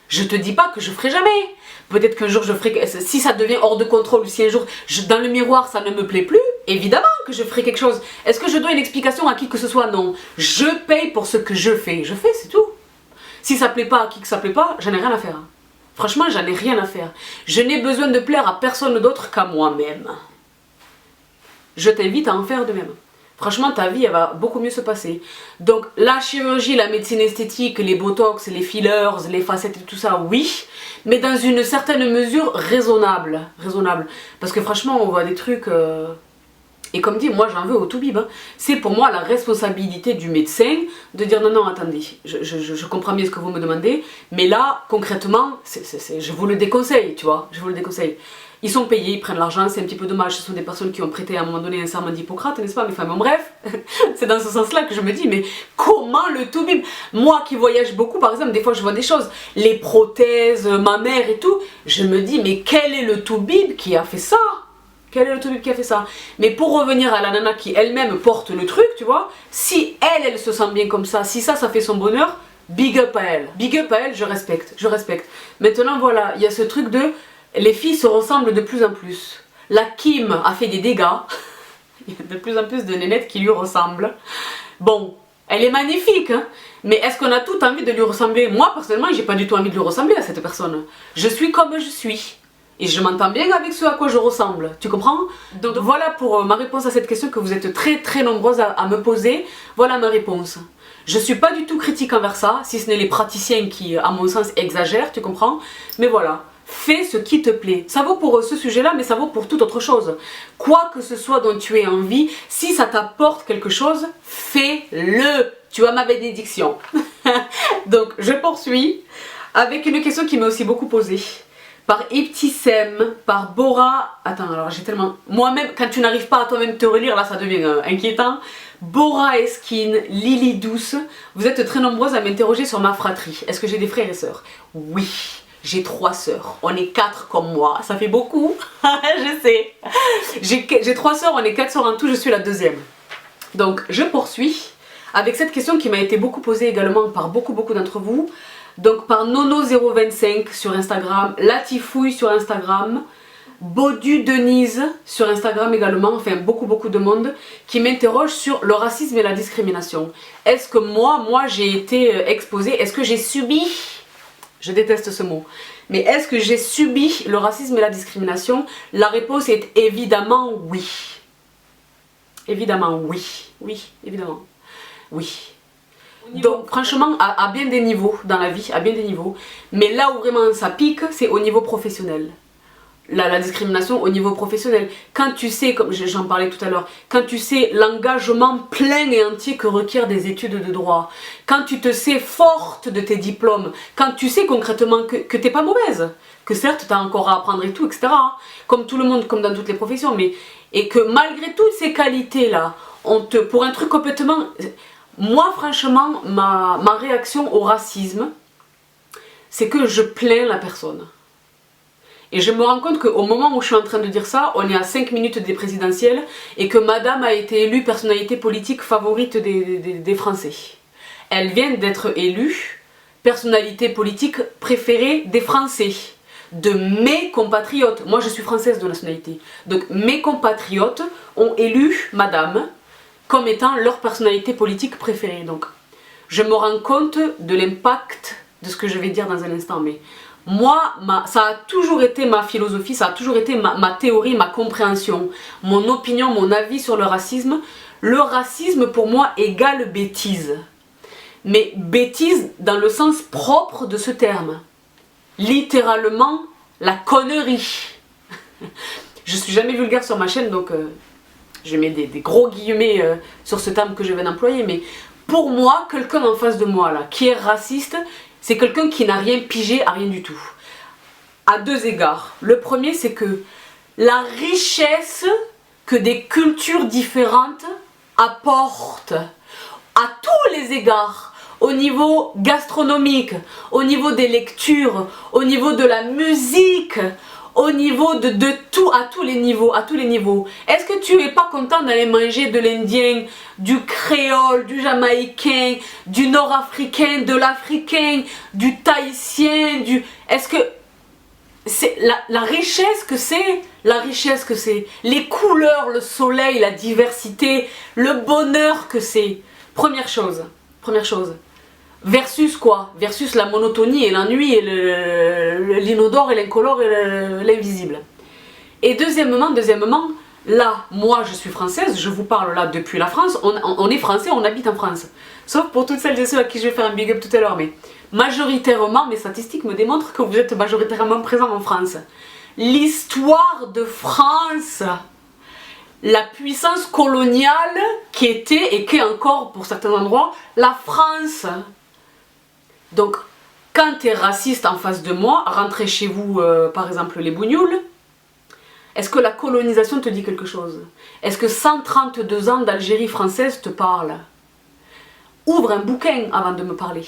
Je te dis pas que je ferai jamais. Peut-être qu'un jour je ferai... Si ça devient hors de contrôle, ou si un jour, dans le miroir, ça ne me plaît plus, évidemment que je ferai quelque chose. Est-ce que je dois une explication à qui que ce soit? Non. Je paye pour ce que je fais. Je fais, c'est tout. Si ça plaît pas à qui que ça plaît pas, j'en ai rien à faire. Franchement, j'en ai rien à faire. Je n'ai besoin de plaire à personne d'autre qu'à moi-même. Je t'invite à en faire de même. Franchement, ta vie, elle va beaucoup mieux se passer. Donc, la chirurgie, la médecine esthétique, les botox, les fillers, les facettes et tout ça, oui. Mais dans une certaine mesure raisonnable. Parce que franchement, on voit des trucs... Et comme dit, moi j'en veux au toubib. Hein. C'est pour moi la responsabilité du médecin de dire non, non, attendez, je comprends bien ce que vous me demandez. Mais là, concrètement, je vous le déconseille, tu vois. Je vous le déconseille. Ils sont payés, ils prennent l'argent, c'est un petit peu dommage. Ce sont des personnes qui ont prêté à un moment donné un serment d'Hippocrate, n'est-ce pas? Mais enfin, bon, bref, c'est dans ce sens-là que je me dis, mais comment le toubib? Moi qui voyage beaucoup, par exemple, des fois je vois des choses, les prothèses, ma mère et tout, je me dis, mais quel est le toubib qui a fait ça? Quel est le toubib qui a fait ça? Mais pour revenir à la nana qui elle-même porte le truc, tu vois, si elle se sent bien comme ça, si ça fait son bonheur, big up à elle. Big up à elle, je respecte, je respecte. Maintenant voilà, il y a ce truc de... Les filles se ressemblent de plus en plus. La Kim a fait des dégâts. Il y a de plus en plus de nénettes qui lui ressemblent. Bon, elle est magnifique, hein, mais est-ce qu'on a tout envie de lui ressembler? Moi, personnellement, j'ai pas du tout envie de lui ressembler à cette personne. Je suis comme je suis. Et je m'entends bien avec ce à quoi je ressemble, tu comprends? Donc voilà pour ma réponse à cette question que vous êtes très nombreuses à me poser. Voilà ma réponse. Je suis pas du tout critique envers ça, si ce n'est les praticiens qui, à mon sens, exagèrent, tu comprends? Mais voilà, fais ce qui te plaît. Ça vaut pour ce sujet-là, mais ça vaut pour toute autre chose. Quoi que ce soit dont tu aies envie, si ça t'apporte quelque chose, fais-le. Tu as ma bénédiction. Donc je poursuis avec une question qui m'est aussi beaucoup posée. Par Iptissem, par Bora. Attends, alors j'ai tellement. Moi-même, quand tu n'arrives pas à toi-même te relire, là ça devient inquiétant. Bora Eskin, Lily Douce, vous êtes très nombreuses à m'interroger sur ma fratrie. Est-ce que j'ai des frères et sœurs? Oui, j'ai 3 sœurs. On est 4 comme moi, ça fait beaucoup. Je sais. J'ai 3 sœurs, on est 4 sœurs en tout, je suis la 2e. Donc je poursuis avec cette question qui m'a été beaucoup posée également par beaucoup d'entre vous. Donc par Nono025 sur Instagram, Latifouille sur Instagram, Baudu Denise sur Instagram également, enfin beaucoup de monde qui m'interroge sur le racisme et la discrimination. Est-ce que moi j'ai été exposée, est-ce que j'ai subi, je déteste ce mot, mais est-ce que j'ai subi le racisme et la discrimination? La réponse est évidemment oui. Évidemment oui, oui, évidemment, oui. Donc franchement à bien des niveaux dans la vie, à bien des niveaux, mais là où vraiment ça pique, c'est au niveau professionnel. La discrimination au niveau professionnel. Quand tu sais, comme j'en parlais tout à l'heure, quand tu sais l'engagement plein et entier que requièrent des études de droit, quand tu te sais forte de tes diplômes, quand tu sais concrètement que t'es pas mauvaise, que certes tu as encore à apprendre et tout, etc. Comme tout le monde, comme dans toutes les professions, mais et que malgré toutes ces qualités-là, pour un truc complètement... Moi, franchement, ma réaction au racisme, c'est que je plains la personne. Et je me rends compte qu'au moment où je suis en train de dire ça, on est à 5 minutes des présidentielles et que madame a été élue personnalité politique favorite des Français. Elle vient d'être élue personnalité politique préférée des Français, de mes compatriotes. Moi, je suis française de nationalité. Donc, mes compatriotes ont élu madame comme étant leur personnalité politique préférée. Donc, je me rends compte de l'impact de ce que je vais dire dans un instant. Mais moi, ça a toujours été ma philosophie, ça a toujours été ma théorie, ma compréhension, mon opinion, mon avis sur le racisme. Le racisme, pour moi, égale bêtise. Mais bêtise dans le sens propre de ce terme. Littéralement, la connerie. Je suis jamais vulgaire sur ma chaîne, donc... je mets des gros guillemets sur ce terme que je viens d'employer, mais pour moi, quelqu'un en face de moi là, qui est raciste, c'est quelqu'un qui n'a rien pigé à rien du tout. À 2 égards. Le premier, c'est que la richesse que des cultures différentes apportent à tous les égards, au niveau gastronomique, au niveau des lectures, au niveau de la musique, au niveau de tout, à tous les niveaux, Est-ce que tu es pas content d'aller manger de l'indien, du créole, du jamaïcain, du nord-africain, de l'africain, du tahitien, Est-ce que c'est la richesse que c'est, les couleurs, le soleil, la diversité, le bonheur que c'est. Première chose. Versus quoi? Versus la monotonie et l'ennui et l'inodore et l'incolore et l'invisible. Et deuxièmement, là, moi je suis française, je vous parle là depuis la France, on est français, on habite en France. Sauf pour toutes celles et ceux à qui je vais faire un big up tout à l'heure, mais majoritairement, mes statistiques me démontrent que vous êtes majoritairement présents en France. L'histoire de France, la puissance coloniale qui était et qui est encore pour certains endroits la France. Donc, quand tu es raciste en face de moi, rentrez chez vous, par exemple les bougnoules, est-ce que la colonisation te dit quelque chose? Est-ce que 132 ans d'Algérie française te parlent? Ouvre un bouquin avant de me parler.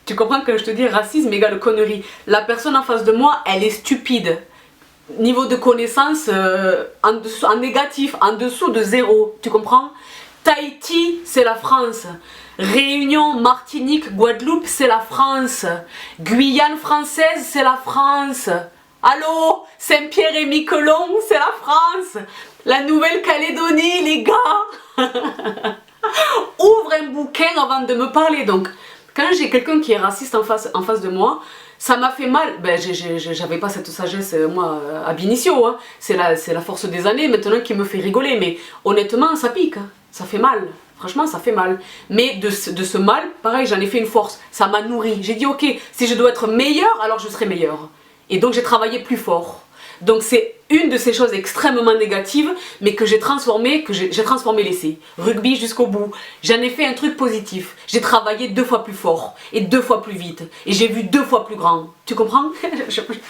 Tu comprends que je te dis racisme égale connerie. La personne en face de moi, elle est stupide. Niveau de connaissance en négatif, en dessous de 0. Tu comprends? Tahiti, c'est la France. Réunion, Martinique, Guadeloupe, c'est la France. Guyane française, c'est la France. Allô, Saint-Pierre et Miquelon, c'est la France. La Nouvelle-Calédonie, les gars. Ouvre un bouquin avant de me parler. Donc, quand j'ai quelqu'un qui est raciste en face de moi, Ça m'a fait mal. Ben, j'avais pas cette sagesse, moi, ab initio. Hein. C'est la force des années maintenant qui me fait rigoler. Mais honnêtement, ça pique. Hein. Ça fait mal. Franchement, ça fait mal. Mais de ce mal, pareil, j'en ai fait une force. Ça m'a nourri. J'ai dit, ok, si je dois être meilleure, alors je serai meilleure. Et donc, j'ai travaillé plus fort. Donc, c'est une de ces choses extrêmement négatives, mais que j'ai transformé l'essai. Rugby jusqu'au bout. J'en ai fait un truc positif. J'ai travaillé 2 fois plus fort et 2 fois plus vite. Et j'ai vu 2 fois plus grand. Tu comprends?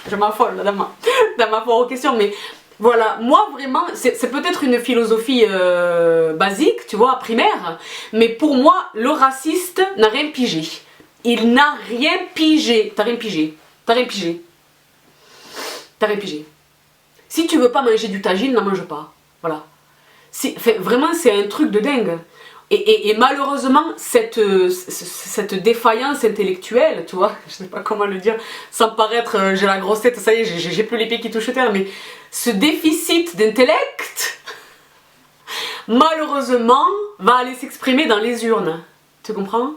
Je m'affole dans ma foire aux questions, mais voilà. Moi, vraiment, c'est peut-être une philosophie basique, tu vois, primaire, mais pour moi, le raciste n'a rien pigé. Il n'a rien pigé. T'as rien pigé. T'as rien pigé. T'as rien pigé. Si tu veux pas manger du tagine, n'en mange pas. Voilà. Vraiment, c'est un truc de dingue. Et malheureusement, cette défaillance intellectuelle, tu vois, je sais pas comment le dire, sans paraître, j'ai la grosse tête, ça y est, j'ai plus les pieds qui touchent terre, mais ce déficit d'intellect, malheureusement, va aller s'exprimer dans les urnes. Tu comprends?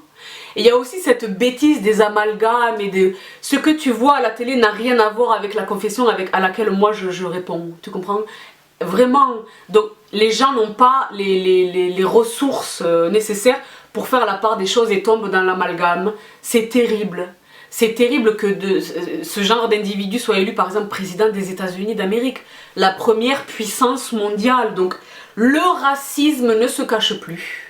Et il y a aussi cette bêtise des amalgames et de... Ce que tu vois à la télé n'a rien à voir avec la confession à laquelle moi je réponds. Tu comprends? Vraiment. Donc les gens n'ont pas les ressources nécessaires pour faire la part des choses et tombent dans l'amalgame. C'est terrible. C'est terrible que ce genre d'individu soit élu par exemple président des États-Unis d'Amérique. La première puissance mondiale. Donc le racisme ne se cache plus.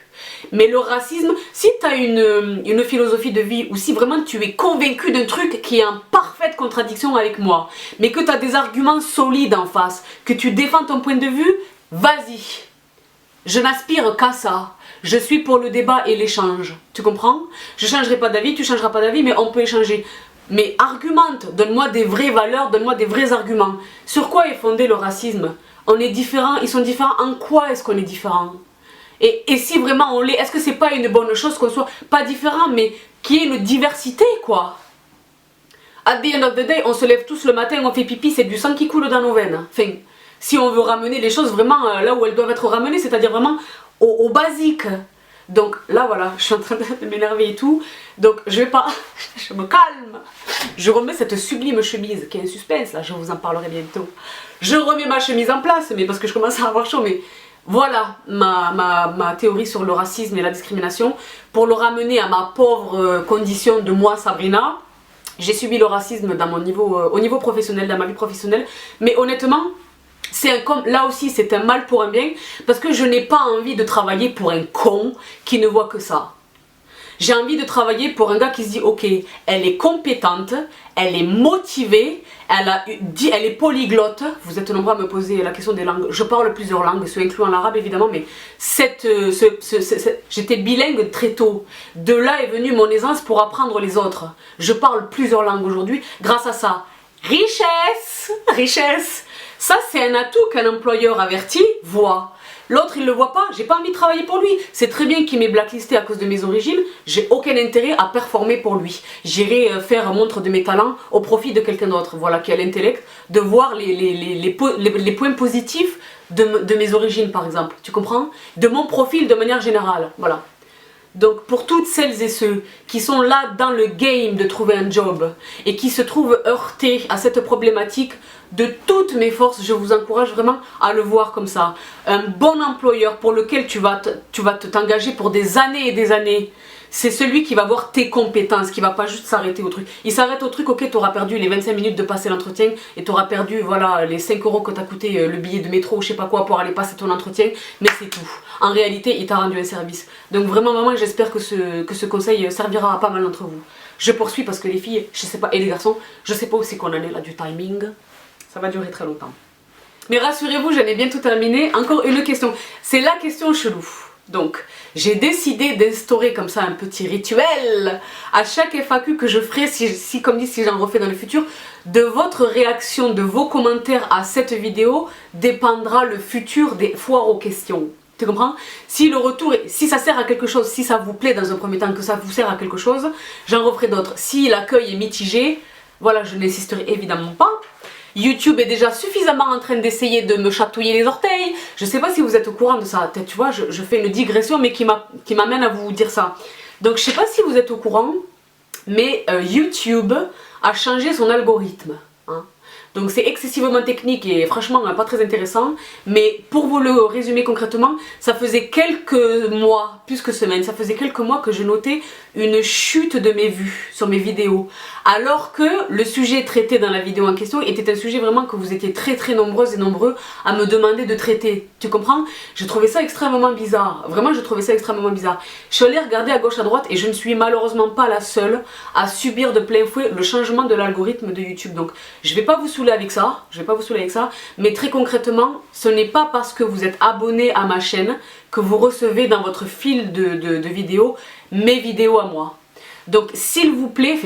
Mais le racisme, si tu as une philosophie de vie ou si vraiment tu es convaincu d'un truc qui est en parfaite contradiction avec moi, mais que tu as des arguments solides en face, que tu défends ton point de vue, vas-y. Je n'aspire qu'à ça. Je suis pour le débat et l'échange. Tu comprends? Je ne changerai pas d'avis, tu ne changeras pas d'avis, mais on peut échanger. Mais argumente, donne-moi des vraies valeurs, donne-moi des vrais arguments. Sur quoi est fondé le racisme? On est différents, ils sont différents. En quoi est-ce qu'on est différents? Et si vraiment on l'est, est-ce que c'est pas une bonne chose qu'on soit pas différent, mais qu'il y ait une diversité, quoi? At the end of the day, on se lève tous le matin, on fait pipi, c'est du sang qui coule dans nos veines. Enfin, si on veut ramener les choses vraiment là où elles doivent être ramenées, c'est-à-dire vraiment au basique. Donc là, voilà, je suis en train de m'énerver et tout. Donc je vais pas... je me calme. Je remets cette sublime chemise qui est un suspense, là, je vous en parlerai bientôt. Je remets ma chemise en place, mais parce que je commence à avoir chaud, mais... Voilà ma théorie sur le racisme et la discrimination. Pour le ramener à ma pauvre condition de moi, Sabrina, j'ai subi le racisme dans au niveau professionnel, dans ma vie professionnelle. Mais honnêtement, là aussi c'est un mal pour un bien, parce que je n'ai pas envie de travailler pour un con qui ne voit que ça. J'ai envie de travailler pour un gars qui se dit ok, elle est compétente, elle est motivée, elle est polyglotte. Vous êtes nombreux à me poser la question des langues. Je parle plusieurs langues, ce incluant l'arabe évidemment, mais j'étais bilingue très tôt. De là est venue mon aisance pour apprendre les autres. Je parle plusieurs langues aujourd'hui grâce à ça. Richesse, richesse. Ça c'est un atout qu'un employeur averti voit. L'autre il le voit pas, j'ai pas envie de travailler pour lui. C'est très bien qu'il m'ait blacklisté à cause de mes origines, j'ai aucun intérêt à performer pour lui. J'irai faire montre de mes talents au profit de quelqu'un d'autre, voilà, qui a l'intellect de voir les points positifs de mes origines par exemple, tu comprends? De mon profil de manière générale, voilà. Donc pour toutes celles et ceux qui sont là dans le game de trouver un job et qui se trouvent heurtés à cette problématique, de toutes mes forces, je vous encourage vraiment à le voir comme ça. Un bon employeur pour lequel tu vas t'engager pour des années et des années, c'est celui qui va voir tes compétences, qui va pas juste s'arrêter au truc. Il s'arrête au truc, ok, tu auras perdu les 25 minutes de passer l'entretien et tu auras perdu voilà, les 5 € que t'as coûté le billet de métro ou je sais pas quoi pour aller passer ton entretien, mais c'est tout. En réalité, il t'a rendu un service. Donc vraiment, maman, j'espère que ce conseil servira à pas mal d'entre vous. Je poursuis parce que les filles, je sais pas, et les garçons, je sais pas où c'est qu'on en est là du timing. Ça va durer très longtemps. Mais rassurez-vous, j'en ai bientôt terminé. Encore une question. C'est la question chelou. Donc, j'ai décidé d'instaurer comme ça un petit rituel à chaque FAQ que je ferai, si j'en refais dans le futur. De votre réaction, de vos commentaires à cette vidéo dépendra le futur des foires aux questions. Tu comprends? Si le retour, si ça sert à quelque chose, si ça vous plaît dans un premier temps, que ça vous sert à quelque chose, j'en referai d'autres. Si l'accueil est mitigé, voilà, je n'insisterai évidemment pas. YouTube est déjà suffisamment en train d'essayer de me chatouiller les orteils. Je sais pas si vous êtes au courant de ça. Peut-être, tu vois, je fais une digression, mais qui m'amène à vous dire ça. Donc, je sais pas si vous êtes au courant, mais YouTube a changé son algorithme. Hein. Donc c'est excessivement technique et franchement pas très intéressant, mais pour vous le résumer concrètement, ça faisait quelques mois, plus que semaines, ça faisait quelques mois que je notais une chute de mes vues sur mes vidéos, alors que le sujet traité dans la vidéo en question était un sujet vraiment que vous étiez très nombreuses et nombreux à me demander de traiter, tu comprends? Je trouvais ça extrêmement bizarre, vraiment je trouvais ça extrêmement bizarre. Je suis allée regarder à gauche à droite et je ne suis malheureusement pas la seule à subir de plein fouet le changement de l'algorithme de YouTube, donc je vais pas vous saouler avec ça, mais très concrètement, ce n'est pas parce que vous êtes abonné à ma chaîne que vous recevez dans votre fil de vidéos mes vidéos à moi. Donc s'il vous plaît,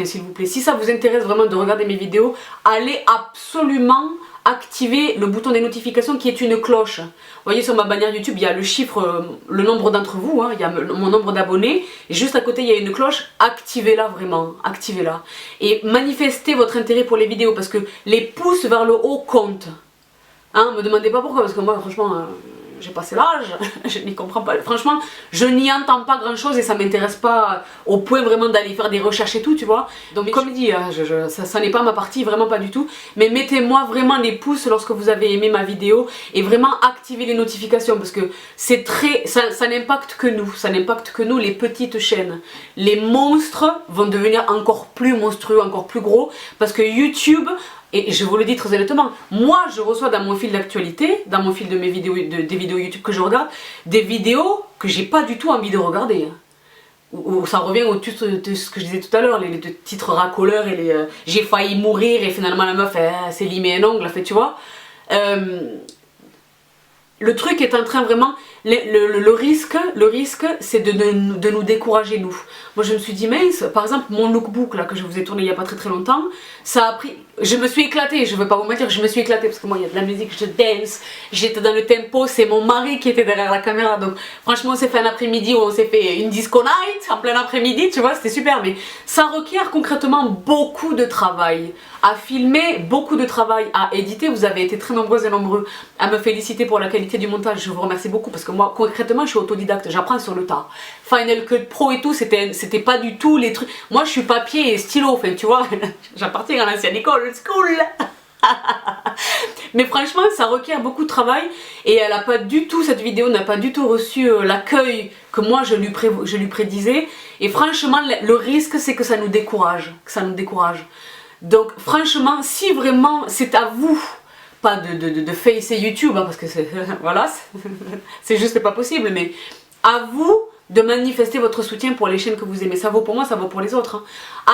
si ça vous intéresse vraiment de regarder mes vidéos, allez absolument activer le bouton des notifications qui est une cloche. Vous voyez sur ma bannière YouTube, il y a le chiffre, le nombre d'entre vous, hein, il y a mon nombre d'abonnés, et juste à côté il y a une cloche, activez-la vraiment, activez-la. Et manifestez votre intérêt pour les vidéos, parce que les pouces vers le haut comptent. Hein, me demandez pas pourquoi, parce que moi franchement... j'ai passé l'âge, je n'y comprends pas, franchement je n'y entends pas grand chose et ça m'intéresse pas au point vraiment d'aller faire des recherches et tout, tu vois. Donc comme dit, ça n'est pas ma partie, vraiment pas du tout, mais mettez-moi vraiment les pouces lorsque vous avez aimé ma vidéo et vraiment activez les notifications parce que c'est très, ça n'impacte que nous, les petites chaînes. Les monstres vont devenir encore plus monstrueux, encore plus gros parce que YouTube... Et je vous le dis très honnêtement, moi je reçois dans mon fil d'actualité, dans mon fil de mes vidéos, des vidéos YouTube que je regarde, des vidéos que j'ai pas du tout envie de regarder. Où ça revient au titre de ce que je disais tout à l'heure, les titres racoleurs et les j'ai failli mourir et finalement la meuf s'est limée un ongle, fait, tu vois. Le truc est en train vraiment, le risque c'est de nous décourager nous. Moi je me suis dit mince, par exemple mon lookbook là que je vous ai tourné il n'y a pas très longtemps, ça a pris, je me suis éclatée, je veux pas vous mentir, je me suis éclatée parce que moi il y a de la musique, je dance, j'étais dans le tempo, c'est mon mari qui était derrière la caméra, donc franchement on s'est fait un après-midi où on s'est fait une disco night en plein après-midi, tu vois, c'était super, mais ça requiert concrètement beaucoup de travail à filmer, beaucoup de travail à éditer. Vous avez été très nombreuses et nombreux à me féliciter pour la qualité du montage, je vous remercie beaucoup parce que moi concrètement je suis autodidacte, j'apprends sur le tas. Final Cut Pro et tout, c'était pas du tout les trucs, moi je suis papier et stylo, enfin tu vois, j'appartiens à l'ancienne école, school. Mais franchement ça requiert beaucoup de travail et elle a pas du tout, cette vidéo n'a pas du tout reçu l'accueil que moi je lui prédisais et franchement le risque c'est que ça nous décourage, donc franchement si vraiment c'est à vous, pas de facer YouTube hein, parce que c'est voilà, c'est juste pas possible, mais à vous de manifester votre soutien pour les chaînes que vous aimez. Ça vaut pour moi, ça vaut pour les autres. Hein.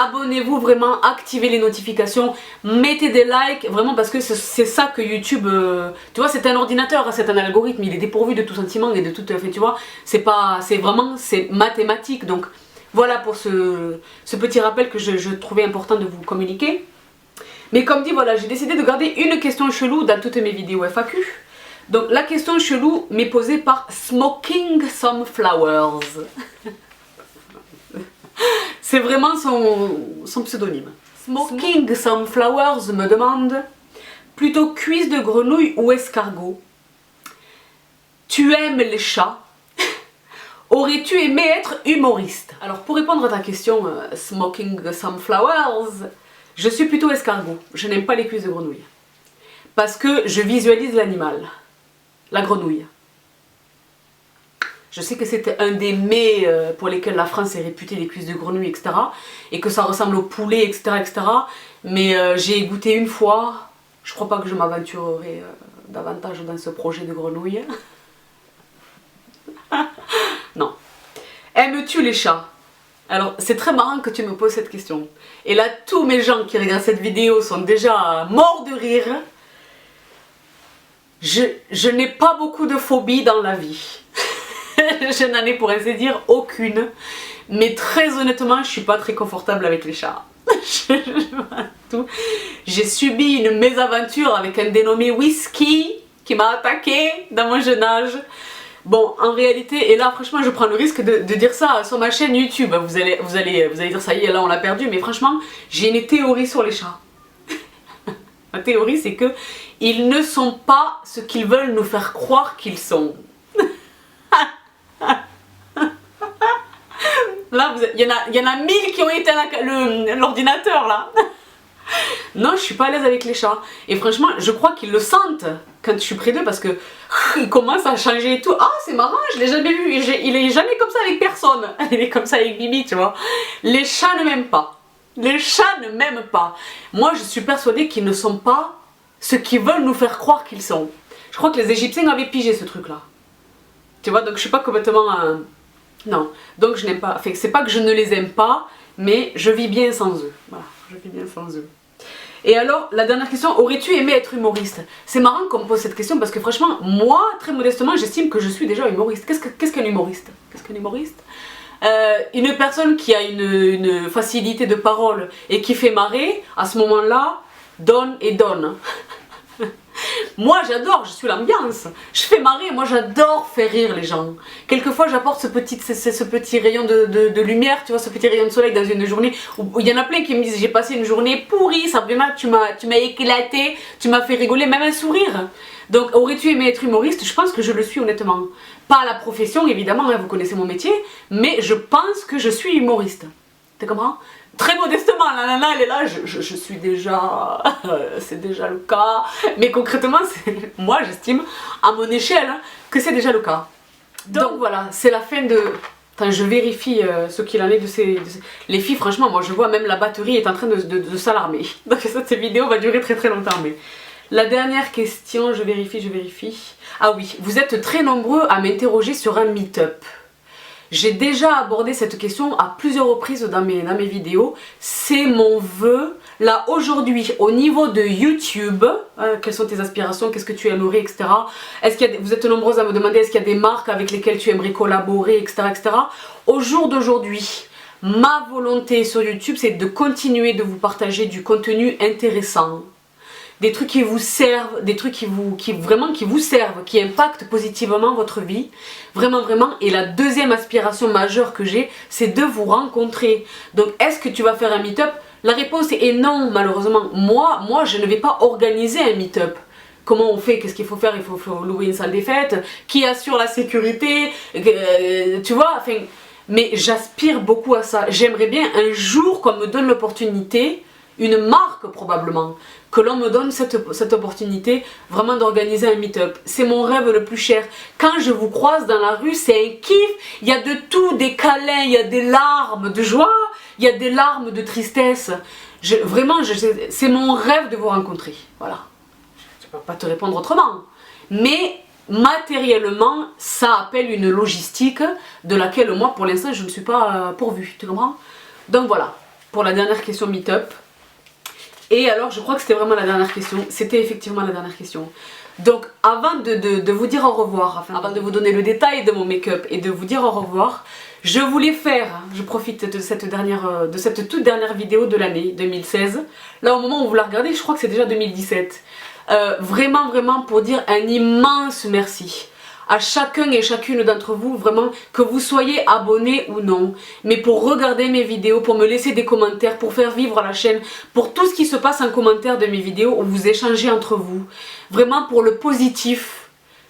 Abonnez-vous vraiment, activez les notifications, mettez des likes, vraiment parce que c'est ça que YouTube... tu vois, c'est un ordinateur, c'est un algorithme, il est dépourvu de tout sentiment et de tout... Fait, tu vois, c'est vraiment, c'est mathématique. Donc voilà pour ce petit rappel que je trouvais important de vous communiquer. Mais comme dit, voilà, j'ai décidé de garder une question chelou dans toutes mes vidéos FAQ. Donc la question chelou m'est posée par Smoking Some Flowers. C'est vraiment son pseudonyme. Smoking Some Flowers me demande plutôt cuisse de grenouille ou escargot. Tu aimes les chats? Aurais-tu aimé être humoriste? Alors pour répondre à ta question, Smoking Some Flowers, je suis plutôt escargot. Je n'aime pas les cuisses de grenouille. Parce que je visualise l'animal. La grenouille. Je sais que c'était un des mets pour lesquels la France est réputée, les cuisses de grenouille, etc. Et que ça ressemble au poulet, etc. Mais j'ai goûté une fois. Je crois pas que je m'aventurerai davantage dans ce projet de grenouille. Non. Aimes-tu les chats? Alors c'est très marrant que tu me poses cette question. Et là tous mes gens qui regardent cette vidéo sont déjà morts de rire. Je n'ai pas beaucoup de phobies dans la vie. Je n'en ai pour ainsi dire aucune. Mais très honnêtement, je suis pas très confortable avec les chats. J'ai subi une mésaventure avec un dénommé Whisky qui m'a attaqué dans mon jeune âge. Bon, en réalité, et là franchement je prends le risque de dire ça sur ma chaîne YouTube. Vous allez dire ça y est, là on l'a perdu, mais franchement j'ai une théorie sur les chats. Ma théorie c'est que ils ne sont pas ce qu'ils veulent nous faire croire qu'ils sont. Là il y en a 1000 qui ont éteint l'ordinateur là. Non, je suis pas à l'aise avec les chats. Et franchement, je crois qu'ils le sentent quand je suis près d'eux parce que ils commencent à changer et tout. Ah, c'est marrant, je l'ai jamais vu. Il est jamais comme ça avec personne. Il est comme ça avec Bibi, tu vois. Les chats ne m'aiment pas. Les chats ne m'aiment pas. Moi, je suis persuadée qu'ils ne sont pas ce qu'ils veulent nous faire croire qu'ils sont. Je crois que les Égyptiens avaient pigé ce truc-là. Tu vois, donc je suis pas complètement... Non, donc je n'aime pas... Enfin, c'est pas que je ne les aime pas, mais je vis bien sans eux. Voilà, je vis bien sans eux. Et alors, la dernière question, aurais-tu aimé être humoriste? C'est marrant qu'on me pose cette question parce que franchement, moi, très modestement, j'estime que je suis déjà humoriste. Qu'est-ce qu'un humoriste? Qu'est-ce qu'un humoriste? Une personne qui a une facilité de parole et qui fait marrer, à ce moment-là, donne et donne. Moi j'adore, je suis l'ambiance, je fais marrer, moi j'adore faire rire les gens. Quelquefois j'apporte ce petit rayon de lumière, tu vois, ce petit rayon de soleil dans une journée où il y en a plein qui me disent j'ai passé une journée pourrie, Sabrina, tu m'as éclaté, tu m'as fait rigoler, même un sourire. Donc aurais-tu aimé être humoriste? Je pense que je le suis honnêtement. Pas la profession évidemment, hein, vous connaissez mon métier, mais je pense que je suis humoriste. Tu comprends? Très modestement, la nana elle est là, je suis déjà, c'est déjà le cas, mais concrètement, moi j'estime, à mon échelle, hein, que c'est déjà le cas. Donc voilà, c'est la fin de... Attends, je vérifie ce qu'il en est de ces... Les filles, franchement, moi je vois même la batterie est en train de s'alarmer. Donc cette vidéo va durer très très longtemps, mais... La dernière question, je vérifie. Ah oui, vous êtes très nombreux à m'interroger sur un meet-up. J'ai déjà abordé cette question à plusieurs reprises dans mes vidéos. C'est mon vœu. Là, aujourd'hui, au niveau de YouTube, quelles sont tes aspirations, qu'est-ce que tu aimerais, etc. Vous êtes nombreuses à me demander est-ce qu'il y a des marques avec lesquelles tu aimerais collaborer, etc. etc. Au jour d'aujourd'hui, ma volonté sur YouTube, c'est de continuer de vous partager du contenu intéressant. Des trucs qui vous servent, des trucs qui vous servent, qui impactent positivement votre vie. Vraiment, vraiment. Et la deuxième aspiration majeure que j'ai, c'est de vous rencontrer. Donc, est-ce que tu vas faire un meet-up? La réponse est non, malheureusement. Moi, je ne vais pas organiser un meet-up. Comment on fait? Qu'est-ce qu'il faut faire? Il faut louer une salle des fêtes. Qui assure la sécurité? Tu vois, enfin... Mais j'aspire beaucoup à ça. J'aimerais bien un jour qu'on me donne l'opportunité, une marque probablement, que l'on me donne cette opportunité vraiment d'organiser un meet-up. C'est mon rêve le plus cher. Quand je vous croise dans la rue, c'est un kiff. Il y a de tout, des câlins, il y a des larmes de joie, il y a des larmes de tristesse. Vraiment, c'est mon rêve de vous rencontrer. Voilà. Je ne peux pas te répondre autrement. Mais matériellement, ça appelle une logistique de laquelle moi, pour l'instant, je ne suis pas pourvue. Tu comprends? Donc voilà, pour la dernière question meet-up. Et alors, je crois que c'était vraiment la dernière question. C'était effectivement la dernière question. Donc, avant de vous dire au revoir, avant de vous donner le détail de mon make-up et de vous dire au revoir, je voulais je profite de cette toute dernière vidéo de l'année 2016. Là, au moment où vous la regardez, je crois que c'est déjà 2017. Vraiment, vraiment pour dire un immense merci à chacun et chacune d'entre vous, vraiment, que vous soyez abonnés ou non, mais pour regarder mes vidéos, pour me laisser des commentaires, pour faire vivre la chaîne, pour tout ce qui se passe en commentaire de mes vidéos, où vous échangez entre vous, vraiment pour le positif.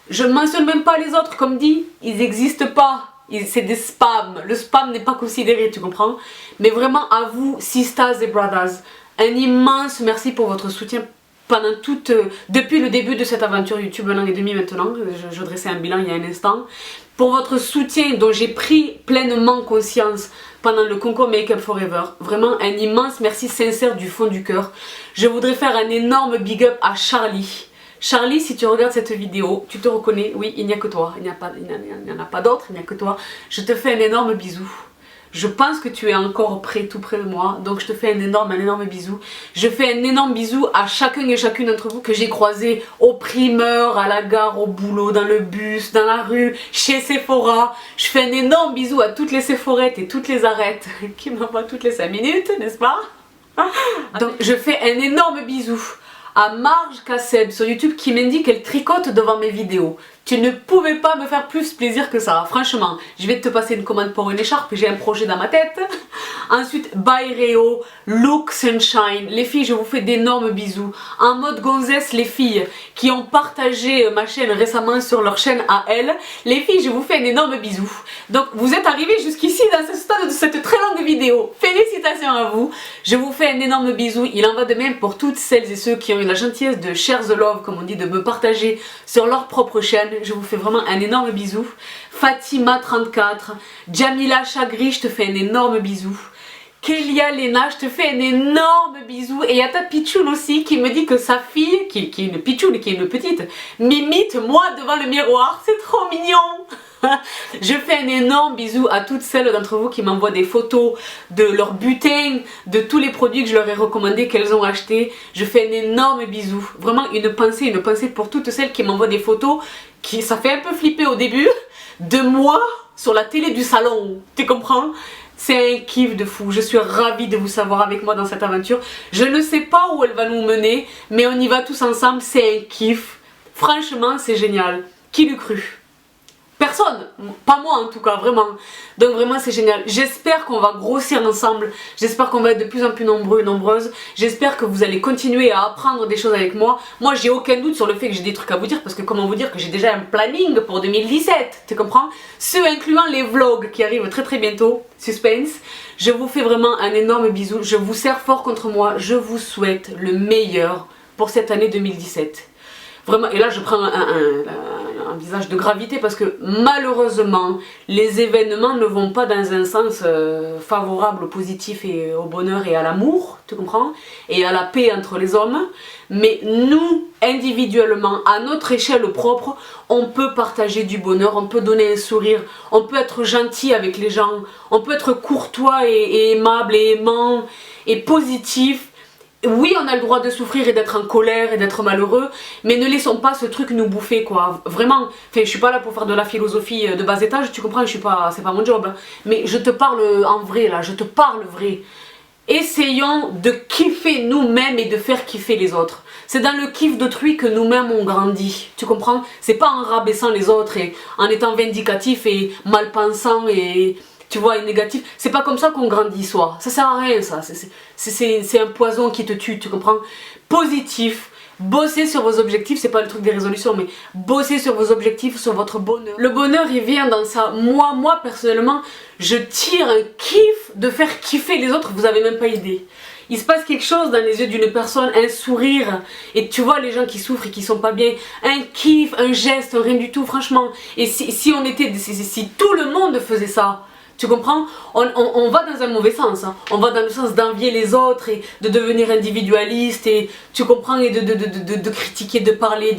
Je ne mentionne même pas les autres, comme dit, ils n'existent pas, c'est des spams, le spam n'est pas considéré, tu comprends? Mais vraiment à vous, sisters et brothers, un immense merci pour votre soutien depuis le début de cette aventure YouTube, 1 an et demi maintenant, je dressais un bilan il y a un instant, pour votre soutien dont j'ai pris pleinement conscience pendant le concours Make Up Forever. Vraiment un immense merci sincère du fond du cœur. Je voudrais faire un énorme big up à Charlie. Charlie, si tu regardes cette vidéo, tu te reconnais, oui, il n'y a que toi, il n'y en a pas d'autre, il n'y a que toi. Je te fais un énorme bisou. Je pense que tu es encore tout près de moi, donc je te fais un énorme bisou. Je fais un énorme bisou à chacun et chacune d'entre vous que j'ai croisé au primeur, à la gare, au boulot, dans le bus, dans la rue, chez Sephora. Je fais un énorme bisou à toutes les Sephorettes et toutes les arêtes qui m'envoient toutes les 5 minutes, n'est-ce pas? Donc je fais un énorme bisou à Marge Casseb sur YouTube qui m'indique qu'elle tricote devant mes vidéos. Tu ne pouvais pas me faire plus plaisir que ça. Franchement, je vais te passer une commande pour une écharpe. J'ai un projet dans ma tête. Ensuite, by Réo, Look Sunshine. Les filles, je vous fais d'énormes bisous. En mode gonzesse, les filles qui ont partagé ma chaîne récemment sur leur chaîne à elles. Les filles, je vous fais un énorme bisou. Donc, vous êtes arrivés jusqu'ici dans ce stade de cette très longue vidéo. Félicitations à vous. Je vous fais un énorme bisou. Il en va de même pour toutes celles et ceux qui ont eu la gentillesse de share the love, comme on dit, de me partager sur leur propre chaîne. Je vous fais vraiment un énorme bisou. Fatima34, Jamila Chagri, je te fais un énorme bisou. Kélia Lena, je te fais un énorme bisou. Et il y a ta Pichoune aussi qui me dit que sa fille, qui est une Pichoune, qui est une petite, m'imite moi devant le miroir. C'est trop mignon. Je fais un énorme bisou à toutes celles d'entre vous qui m'envoient des photos de leur butin, de tous les produits que je leur ai recommandés, qu'elles ont achetés. Je fais un énorme bisou. Vraiment une pensée pour toutes celles qui m'envoient des photos qui, ça fait un peu flipper au début, de moi sur la télé du salon. Tu comprends? C'est un kiff de fou. Je suis ravie de vous savoir avec moi dans cette aventure. Je ne sais pas où elle va nous mener, mais on y va tous ensemble. C'est un kiff. Franchement, c'est génial. Qui l'eût cru? Personne, pas moi en tout cas, vraiment. Donc vraiment c'est génial. J'espère qu'on va grossir ensemble. J'espère qu'on va être de plus en plus nombreux et nombreuses. J'espère que vous allez continuer à apprendre des choses avec moi. Moi j'ai aucun doute sur le fait que j'ai des trucs à vous dire, parce que comment vous dire que j'ai déjà un planning pour 2017, tu comprends? Ce incluant les vlogs qui arrivent très très bientôt. Suspense. Je vous fais vraiment un énorme bisou. Je vous serre fort contre moi. Je vous souhaite le meilleur pour cette année 2017. Vraiment, et là je prends un visage de gravité parce que malheureusement les événements ne vont pas dans un sens favorable au positif et au bonheur et à l'amour, tu comprends, et à la paix entre les hommes. Mais nous, individuellement, à notre échelle propre, on peut partager du bonheur, on peut donner un sourire, on peut être gentil avec les gens, on peut être courtois et aimable et aimant et positif. Oui, on a le droit de souffrir et d'être en colère et d'être malheureux, mais ne laissons pas ce truc nous bouffer, quoi. Vraiment, enfin, je suis pas là pour faire de la philosophie de bas étage, tu comprends, c'est pas mon job. Hein. Mais je te parle en vrai, là, je te parle vrai. Essayons de kiffer nous-mêmes et de faire kiffer les autres. C'est dans le kiff d'autrui que nous-mêmes on grandit, tu comprends? C'est pas en rabaissant les autres et en étant vindicatif et mal pensant et... tu vois, et négatif, c'est pas comme ça qu'on grandit soi, ça sert à rien ça, c'est un poison qui te tue, tu comprends? Positif, bossez sur vos objectifs, c'est pas le truc des résolutions, mais bossez sur vos objectifs, sur votre bonheur. Le bonheur il vient dans ça, moi personnellement, je tire un kiff de faire kiffer les autres, vous avez même pas idée. Il se passe quelque chose dans les yeux d'une personne, un sourire, et tu vois les gens qui souffrent et qui sont pas bien, un kiff, un geste, rien du tout, franchement. Et si on était, si tout le monde faisait ça, tu comprends? On va dans un mauvais sens, hein. On va dans le sens d'envier les autres et de devenir individualiste et tu comprends, et de critiquer, de parler,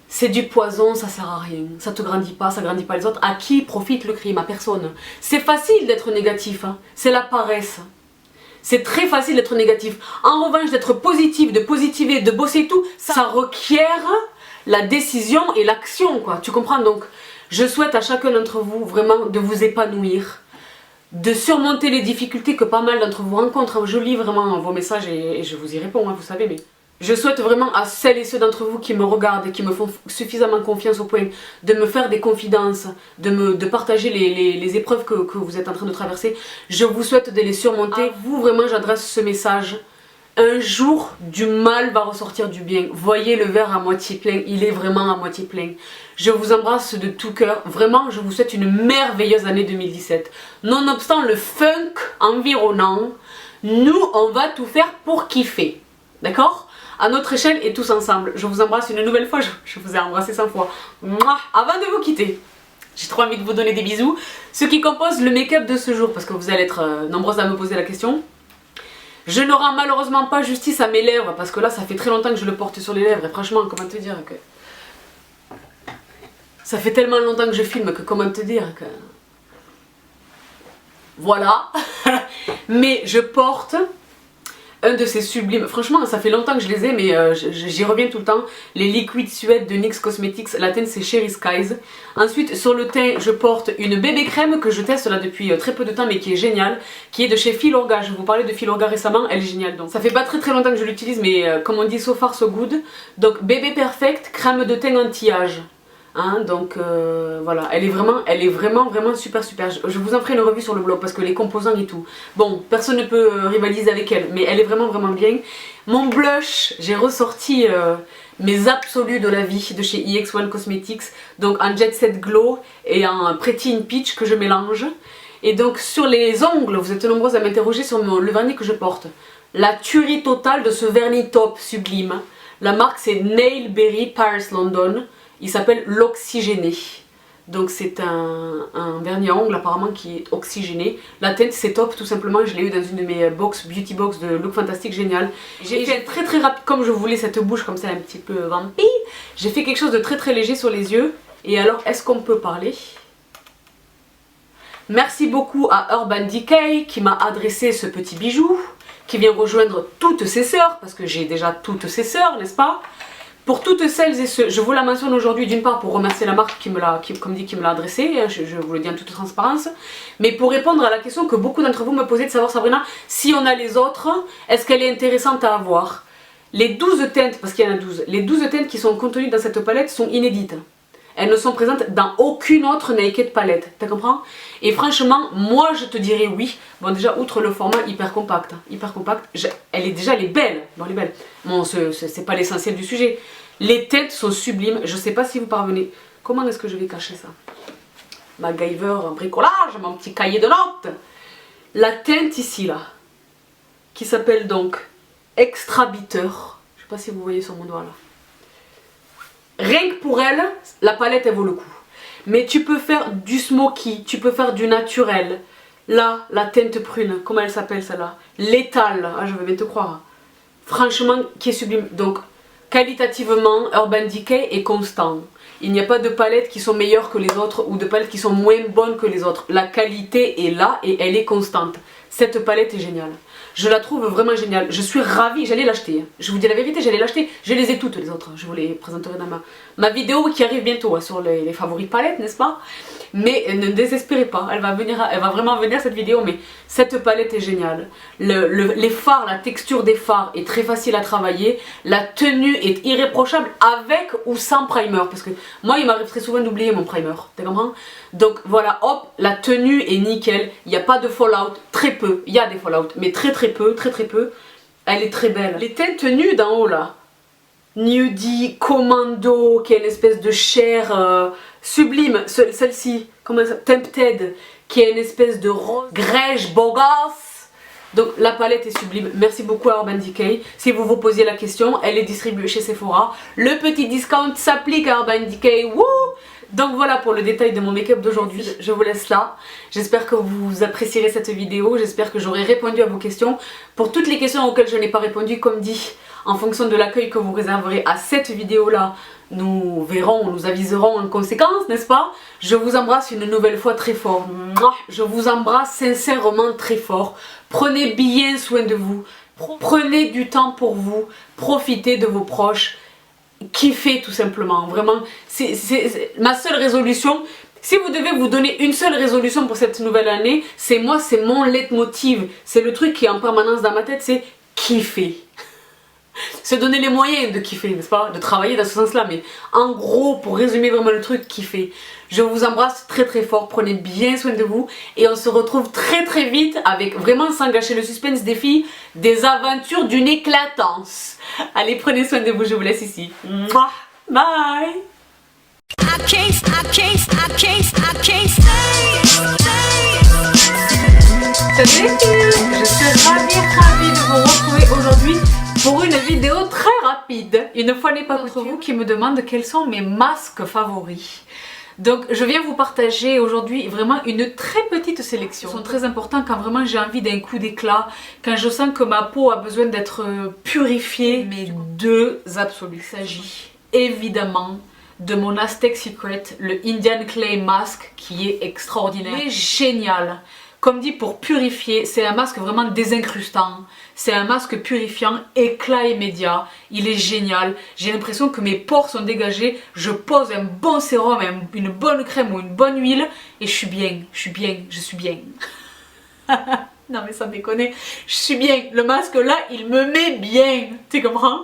c'est du poison, ça sert à rien, ça te grandit pas, ça grandit pas les autres. À qui profite le crime? À personne. C'est facile d'être négatif, hein. C'est la paresse. C'est très facile d'être négatif. En revanche, d'être positif, de positiver, de bosser et tout, ça requiert la décision et l'action, quoi. Tu comprends? Donc, je souhaite à chacun d'entre vous vraiment de vous épanouir, de surmonter les difficultés que pas mal d'entre vous rencontrent. Je lis vraiment vos messages et je vous y réponds, hein, vous savez, mais je souhaite vraiment à celles et ceux d'entre vous qui me regardent et qui me font suffisamment confiance au point de me faire des confidences, de partager les épreuves que vous êtes en train de traverser. Je vous souhaite de les surmonter. À vous, vraiment, j'adresse ce message. Un jour, du mal va ressortir du bien. Voyez le verre à moitié plein, il est vraiment à moitié plein. Je vous embrasse de tout cœur. Vraiment, je vous souhaite une merveilleuse année 2017. Nonobstant le funk environnant, nous, on va tout faire pour kiffer. D'accord? À notre échelle et tous ensemble. Je vous embrasse une nouvelle fois. Je vous ai embrassé 100 fois. Mouah. Avant de vous quitter, j'ai trop envie de vous donner des bisous. Ce qui compose le make-up de ce jour, parce que vous allez être nombreuses à me poser la question. Je ne rends malheureusement pas justice à mes lèvres, parce que là ça fait très longtemps que je le porte sur les lèvres, et franchement, comment te dire que... ça fait tellement longtemps que je filme que comment te dire que... Voilà. Mais je porte un de ces sublimes... Franchement, ça fait longtemps que je les ai, mais j'y reviens tout le temps. Les liquides suèdes de NYX Cosmetics. La teinte, c'est Cherry Skies. Ensuite, sur le teint, je porte une bébé crème que je teste là depuis très peu de temps, mais qui est géniale. Qui est de chez Filorga. Je vous parlais de Filorga récemment. Elle est géniale. Donc, ça fait pas très longtemps que je l'utilise, mais comme on dit, so far so good. Donc, bébé perfect, crème de teint anti-âge. Hein, donc voilà, elle est vraiment super. Je vous en ferai une revue sur le blog parce que les composants et tout. Bon, personne ne peut rivaliser avec elle, mais elle est vraiment bien. Mon blush, j'ai ressorti mes absolus de la vie de chez EX1 Cosmetics, donc en Jet Set Glow et en Pretty in Peach que je mélange. Et donc sur les ongles, vous êtes nombreuses à m'interroger sur le vernis que je porte. La tuerie totale de ce vernis top sublime. La marque c'est Nailberry Paris London. Il s'appelle l'Oxygéné. Donc c'est un vernis à ongles apparemment qui est oxygéné. La teinte c'est top tout simplement. Je l'ai eu dans une de mes beauty box de Look Fantastique, génial. J'ai fait très rapide comme je voulais cette bouche comme ça un petit peu vampire. J'ai fait quelque chose de très léger sur les yeux. Et alors est-ce qu'on peut parler? Merci beaucoup à Urban Decay qui m'a adressé ce petit bijou. Qui vient rejoindre toutes ses sœurs. Parce que j'ai déjà toutes ses sœurs, n'est-ce pas? Pour toutes celles et ceux, je vous la mentionne aujourd'hui d'une part pour remercier la marque qui me l'a adressée, je vous le dis en toute transparence, mais pour répondre à la question que beaucoup d'entre vous me posaient de savoir, Sabrina, si on a les autres, est-ce qu'elle est intéressante à avoir? Les 12 teintes, parce qu'il y en a 12, les 12 teintes qui sont contenues dans cette palette sont inédites. Elles ne sont présentes dans aucune autre Naked palette, tu comprends? Et franchement, moi je te dirais oui. Bon déjà, outre le format hyper compact, elle est belle, bon elle est belle. Bon, c'est pas l'essentiel du sujet. Les teintes sont sublimes, je sais pas si vous parvenez. Comment est-ce que je vais cacher ça? MacGyver, bricolage, mon petit cahier de notes. La teinte ici là, qui s'appelle donc Extra Bitter. Je sais pas si vous voyez sur mon doigt là. Rien que pour elle, la palette elle vaut le coup. Mais tu peux faire du smoky, tu peux faire du naturel. Là, la teinte prune, comment elle s'appelle celle-là? L'étale, ah, je veux bien te croire. Franchement, qui est sublime. Donc, qualitativement, Urban Decay est constant. Il n'y a pas de palettes qui sont meilleures que les autres ou de palettes qui sont moins bonnes que les autres. La qualité est là et elle est constante. Cette palette est géniale. Je la trouve vraiment géniale. Je suis ravie, j'allais l'acheter. Je vous dis la vérité, j'allais l'acheter. Je les ai toutes les autres. Je vous les présenterai dans ma vidéo qui arrive bientôt hein, sur les favoris palettes, n'est-ce pas? Mais ne désespérez pas, elle va vraiment venir cette vidéo, mais cette palette est géniale. Les fards, la texture des fards est très facile à travailler. La tenue est irréprochable avec ou sans primer. Parce que moi, il m'arrive très souvent d'oublier mon primer. Tu comprends? Donc voilà, hop, la tenue est nickel. Il n'y a pas de fallout, très peu. Il y a des fallout, mais très peu. Elle est très belle. Les teintes nues d'en haut là. Nudie, Commando, qui est une espèce de chair sublime. Celle-ci, comment ça s'appelle? Tempted, qui est une espèce de rose grège, beau gosse. Donc la palette est sublime. Merci beaucoup à Urban Decay. Si vous vous posiez la question, elle est distribuée chez Sephora. Le petit discount s'applique à Urban Decay. Wouh! Donc voilà pour le détail de mon make-up d'aujourd'hui, je vous laisse là. J'espère que vous apprécierez cette vidéo, j'espère que j'aurai répondu à vos questions. Pour toutes les questions auxquelles je n'ai pas répondu, comme dit, en fonction de l'accueil que vous réserverez à cette vidéo-là, nous verrons, nous aviserons en conséquence, n'est-ce pas? Je vous embrasse une nouvelle fois très fort. Je vous embrasse sincèrement très fort. Prenez bien soin de vous, prenez du temps pour vous, profitez de vos proches. Kiffer tout simplement, vraiment, c'est ma seule résolution. Si vous devez vous donner une seule résolution pour cette nouvelle année, c'est mon leitmotiv, c'est le truc qui est en permanence dans ma tête, c'est kiffer. Se donner les moyens de kiffer, n'est-ce pas? De travailler dans ce sens-là, mais en gros, pour résumer vraiment le truc, kiffer. Je vous embrasse très fort, prenez bien soin de vous et on se retrouve très vite avec, vraiment sans gâcher le suspense des filles, des aventures d'une éclatance. Allez, prenez soin de vous, je vous laisse ici. Mouah. Bye. Je suis ravie de vous retrouver aujourd'hui pour une vidéo très rapide. Une fois n'est pas d'entre vous qui me demande quels sont mes masques favoris. Donc je viens vous partager aujourd'hui vraiment une très petite sélection. Ils sont très importants quand vraiment j'ai envie d'un coup d'éclat, quand je sens que ma peau a besoin d'être purifiée. Mes deux absolus. Il s'agit évidemment de mon Aztec Secret, le Indian Clay Mask qui est extraordinaire. Il est génial. Comme dit, pour purifier, c'est un masque vraiment désincrustant. C'est un masque purifiant, éclat immédiat. Il est génial. J'ai l'impression que mes pores sont dégagés. Je pose un bon sérum, une bonne crème ou une bonne huile et je suis bien. Non mais ça déconne. Je suis bien. Le masque là, il me met bien. Tu comprends?